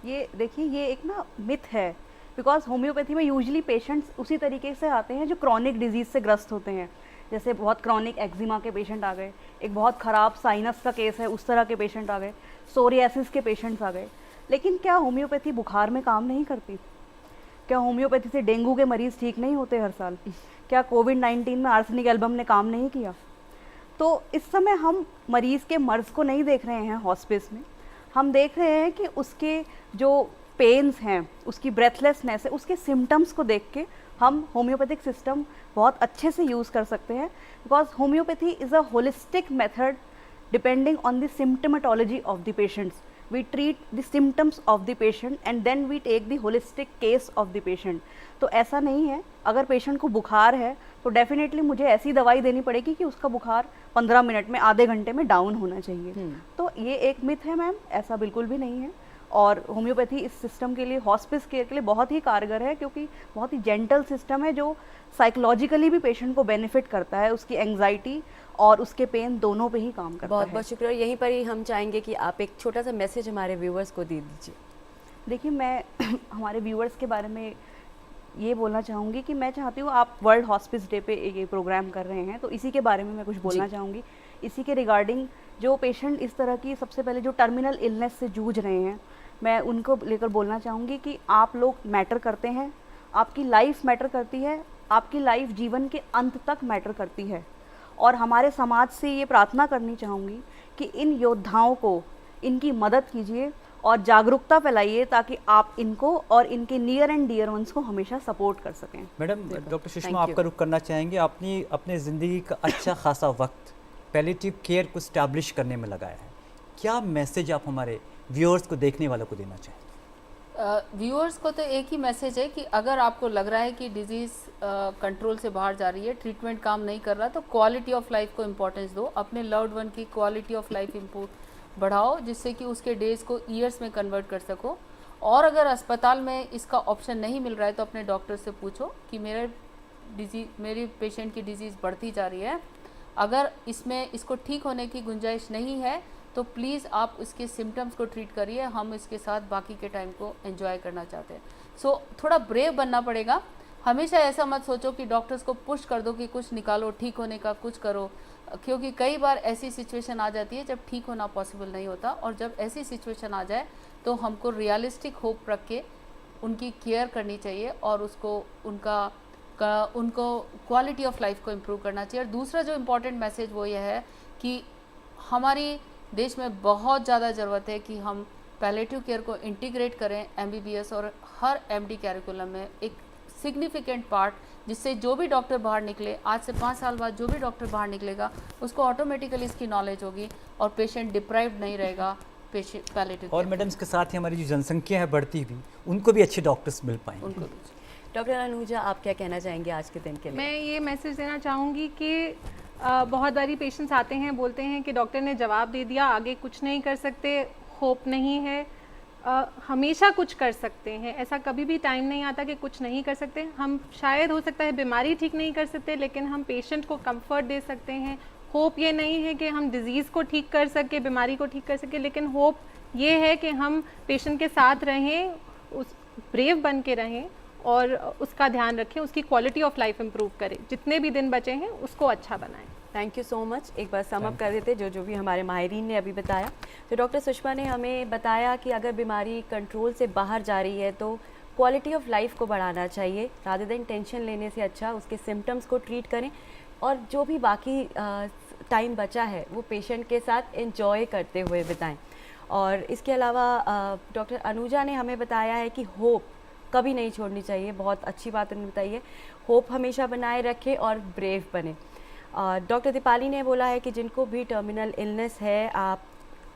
ये देखिए, ये एक ना मिथ है, बिकॉज होम्योपैथी में यूजुअली पेशेंट्स उसी तरीके से आते हैं जो क्रॉनिक डिजीज़ से ग्रस्त होते हैं। जैसे बहुत क्रॉनिक एक्जिमा के पेशेंट आ गए, एक बहुत ख़राब साइनस का केस है उस तरह के पेशेंट आ गए, सोरियासिस के पेशेंट्स आ गए। लेकिन क्या होम्योपैथी बुखार में काम नहीं करती? क्या होम्योपैथी से डेंगू के मरीज़ ठीक नहीं होते हर साल? क्या कोविड-19 में आर्सेनिक एल्बम ने काम नहीं किया? तो इस समय हम मरीज़ के मर्ज़ को नहीं देख रहे हैं हॉस्पिस में, हम देख रहे हैं कि उसके जो पेन्स हैं, उसकी ब्रेथलेसनेस है, उसके सिम्टम्स को देख के हम होम्योपैथिक सिस्टम बहुत अच्छे से यूज़ कर सकते हैं। Because homeopathy is a holistic method depending on the symptomatology of the patients. We treat the symptoms of the patient and then we take the holistic case of the patient. तो ऐसा नहीं है अगर patient को बुखार है तो definitely मुझे ऐसी दवाई देनी पड़ेगी कि उसका बुखार 15 मिनट में, आधे घंटे में डाउन होना चाहिए। तो ये एक मिथ है मैम, ऐसा बिल्कुल भी नहीं है। और होम्योपैथी इस सिस्टम के लिए, हॉस्पिस केयर के लिए बहुत ही कारगर है, क्योंकि बहुत ही जेंटल सिस्टम है जो साइकोलॉजिकली भी पेशेंट को बेनिफिट करता है, उसकी एंग्जाइटी और उसके पेन दोनों पे ही काम करता बहुत है। बहुत शुक्रिया। यहीं पर ही हम चाहेंगे कि आप एक छोटा सा मैसेज हमारे व्यूवर्स को दे दीजिए। देखिए, मैं हमारे व्यूअर्स के बारे में ये बोलना चाहूँगी कि मैं चाहती हूँ, आप वर्ल्ड हॉस्पिस डे पे ये प्रोग्राम कर रहे हैं तो इसी के बारे में मैं कुछ बोलना चाहूँगी। इसी के रिगार्डिंग जो पेशेंट इस तरह की, सबसे पहले जो टर्मिनल इलनेस से जूझ रहे हैं, मैं उनको लेकर बोलना चाहूँगी कि आप लोग मैटर करते हैं, आपकी लाइफ मैटर करती है, आपकी लाइफ जीवन के अंत तक मैटर करती है। और हमारे समाज से ये प्रार्थना करनी चाहूँगी कि इन योद्धाओं को, इनकी मदद कीजिए और जागरूकता फैलाइए ताकि आप इनको और इनके नियर एंड डियर वंस को हमेशा सपोर्ट कर सकें। Madam, doctor Thank Sushma you. आपका रुख करना चाहेंगे। आपने अपने ज़िंदगी का अच्छा खासा वक्त पैलिएटिव केयर को स्टैब्लिश करने में लगाया है, क्या मैसेज आप हमारे व्यूअर्स को, देखने वालों को देना चाहें? व्यूअर्स को तो एक ही मैसेज है कि अगर आपको लग रहा है कि डिजीज़ कंट्रोल से बाहर जा रही है, ट्रीटमेंट काम नहीं कर रहा, तो क्वालिटी ऑफ लाइफ को इम्पोर्टेंस दो, अपने लव्ड वन की क्वालिटी ऑफ लाइफ बढ़ाओ, जिससे कि उसके डेज़ को ईयर्स में कन्वर्ट कर सको। और अगर अस्पताल में इसका ऑप्शन नहीं मिल रहा है तो अपने डॉक्टर से पूछो कि मेरी पेशेंट की डिजीज़ बढ़ती जा रही है, अगर इसको ठीक होने की गुंजाइश नहीं है तो प्लीज़ आप इसके सिम्टम्स को ट्रीट करिए, हम इसके साथ बाकी के टाइम को एंजॉय करना चाहते हैं। सो थोड़ा ब्रेव बनना पड़ेगा। हमेशा ऐसा मत सोचो कि डॉक्टर्स को पुश कर दो कि कुछ निकालो, ठीक होने का कुछ करो, क्योंकि कई बार ऐसी सिचुएशन आ जाती है जब ठीक होना पॉसिबल नहीं होता। और जब ऐसी सिचुएशन आ जाए तो हमको रियलिस्टिक होप रख के उनकी केयर करनी चाहिए और उनको क्वालिटी ऑफ लाइफ को इम्प्रूव करना चाहिए। और दूसरा जो इम्पोर्टेंट मैसेज वो ये है कि हमारी देश में बहुत ज़्यादा ज़रूरत है कि हम पैलिएटिव केयर को इंटीग्रेट करें MBBS और हर MD कैरिकुलम में एक सिग्निफिकेंट पार्ट, जिससे जो भी डॉक्टर बाहर निकले, आज से 5 साल बाद जो भी डॉक्टर बाहर निकलेगा उसको ऑटोमेटिकली इसकी नॉलेज होगी और पेशेंट डिप्राइव्ड नहीं रहेगा पैलिएटिव। और मैडम, इसके साथ ही हमारी जो जनसंख्या है बढ़ती हुई, उनको भी अच्छे डॉक्टर्स मिल पाएंगे। उनको डॉक्टर अनुजा, आप क्या कहना चाहेंगे आज के दिन के लिए? मैं ये मैसेज देना चाहूँगी कि बहुत बारी पेशेंट्स आते हैं, बोलते हैं कि डॉक्टर ने जवाब दे दिया, आगे कुछ नहीं कर सकते, होप नहीं है। हमेशा कुछ कर सकते हैं, ऐसा कभी भी टाइम नहीं आता कि कुछ नहीं कर सकते। हम शायद हो सकता है बीमारी ठीक नहीं कर सकते, लेकिन हम पेशेंट को कंफर्ट दे सकते हैं। होप ये नहीं है कि हम डिज़ीज़ को ठीक कर सके, बीमारी को ठीक कर सके, लेकिन होप ये है कि हम पेशेंट के साथ रहें, उस ब्रेव बन के रहें और उसका ध्यान रखें, उसकी क्वालिटी ऑफ लाइफ इम्प्रूव करें, जितने भी दिन बचे हैं उसको अच्छा बनाएं। Thank you so much. एक बार सम अप कर देते जो भी हमारे माहिरीन ने अभी बताया। तो डॉक्टर सुषमा ने हमें बताया कि अगर बीमारी कंट्रोल से बाहर जा रही है तो क्वालिटी ऑफ लाइफ को बढ़ाना चाहिए, रादर देन टेंशन लेने से अच्छा उसके सिम्टम्स को ट्रीट करें और जो भी बाकी टाइम बचा है वो पेशेंट के साथ एंजॉय करते हुए बिताएं। और इसके अलावा डॉक्टर अनुजा ने हमें बताया है कि होप कभी नहीं छोड़नी चाहिए। बहुत अच्छी बात उन्होंने बताई है, होप हमेशा बनाए रखें और ब्रेव बने। डॉक्टर दीपाली ने बोला है कि जिनको भी टर्मिनल इलनेस है, आप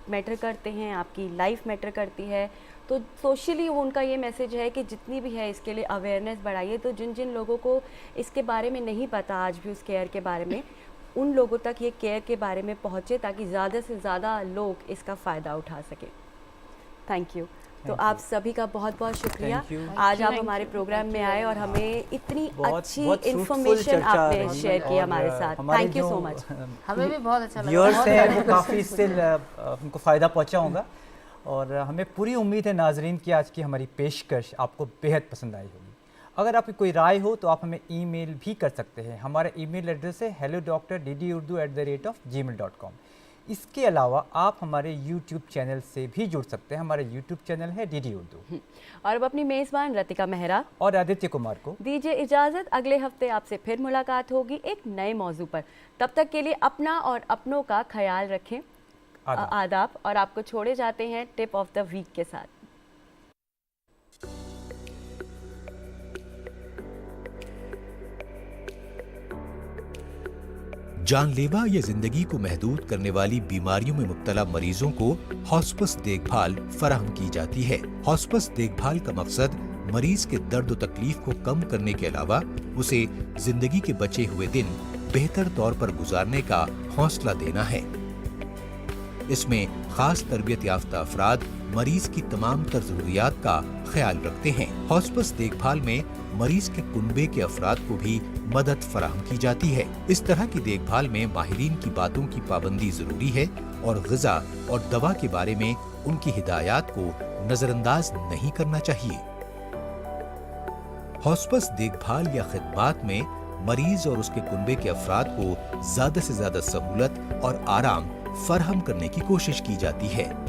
मैटर करते हैं, आपकी लाइफ मैटर करती है, तो सोशली उनका ये मैसेज है कि जितनी भी है इसके लिए अवेयरनेस बढ़ाइए। तो जिन जिन लोगों को इसके बारे में नहीं पता आज भी उस केयर के बारे में, उन लोगों तक ये केयर के बारे में पहुँचे ताकि ज़्यादा से ज़्यादा लोग इसका फ़ायदा उठा सकें। Thank you. तो आप सभी का बहुत बहुत शुक्रिया। आज आप हमारे प्रोग्राम में आए और हमें इतनी अच्छी इन्फॉर्मेशन आपने शेयर की हमारे साथ। Thank you so much. हमें भी बहुत अच्छा लगा। व्यूअर्स हैं वो काफ़ी इससे उनको फ़ायदा पहुंचा होगा और हमें पूरी उम्मीद है नाजरीन की आज की हमारी पेशकश आपको बेहद पसंद आई होगी। अगर आपकी कोई राय हो तो आप हमें ईमेल भी कर सकते हैं। हमारा ईमेल एड्रेस है hello.ddurdu@gmail.com। इसके अलावा आप हमारे YouTube चैनल से भी जुड़ सकते हैं। हमारा YouTube चैनल है DD उर्दू। और अब अपनी मेज़बान रतिका मेहरा और आदित्य कुमार को दीजिए इजाज़त। अगले हफ्ते आपसे फिर मुलाकात होगी एक नए मौजू पर। तब तक के लिए अपना और अपनों का ख्याल रखें। आदाब। और आपको छोड़े जाते हैं टिप ऑफ द वीक के साथ। जानलेवा या जिंदगी को महदूद करने वाली बीमारियों में मुब्तला मरीजों को हॉस्पिस देखभाल फराहम की जाती है। हॉस्पिस देखभाल का मकसद मरीज के दर्द और तकलीफ को कम करने के अलावा उसे जिंदगी के बचे हुए दिन बेहतर तौर पर गुजारने का हौसला देना है। इसमें खास तरबियत याफ्ता अफराद मरीज की तमाम तर जरूरियात का ख्याल रखते हैं। हॉस्पिस देखभाल में मरीज के कुनबे के अफराद को भी मदद फराहम की जाती है। इस तरह की देखभाल में माहिरीन की बातों की पाबंदी जरूरी है और ग़िज़ा और दवा के बारे में उनकी हिदायत को नजरअंदाज नहीं करना चाहिए। हॉस्पिस देखभाल या खिदमात में मरीज और उसके कुनबे के अफराद को ज्यादा से ज्यादा सहूलत और आराम फराहम करने की कोशिश की जाती है।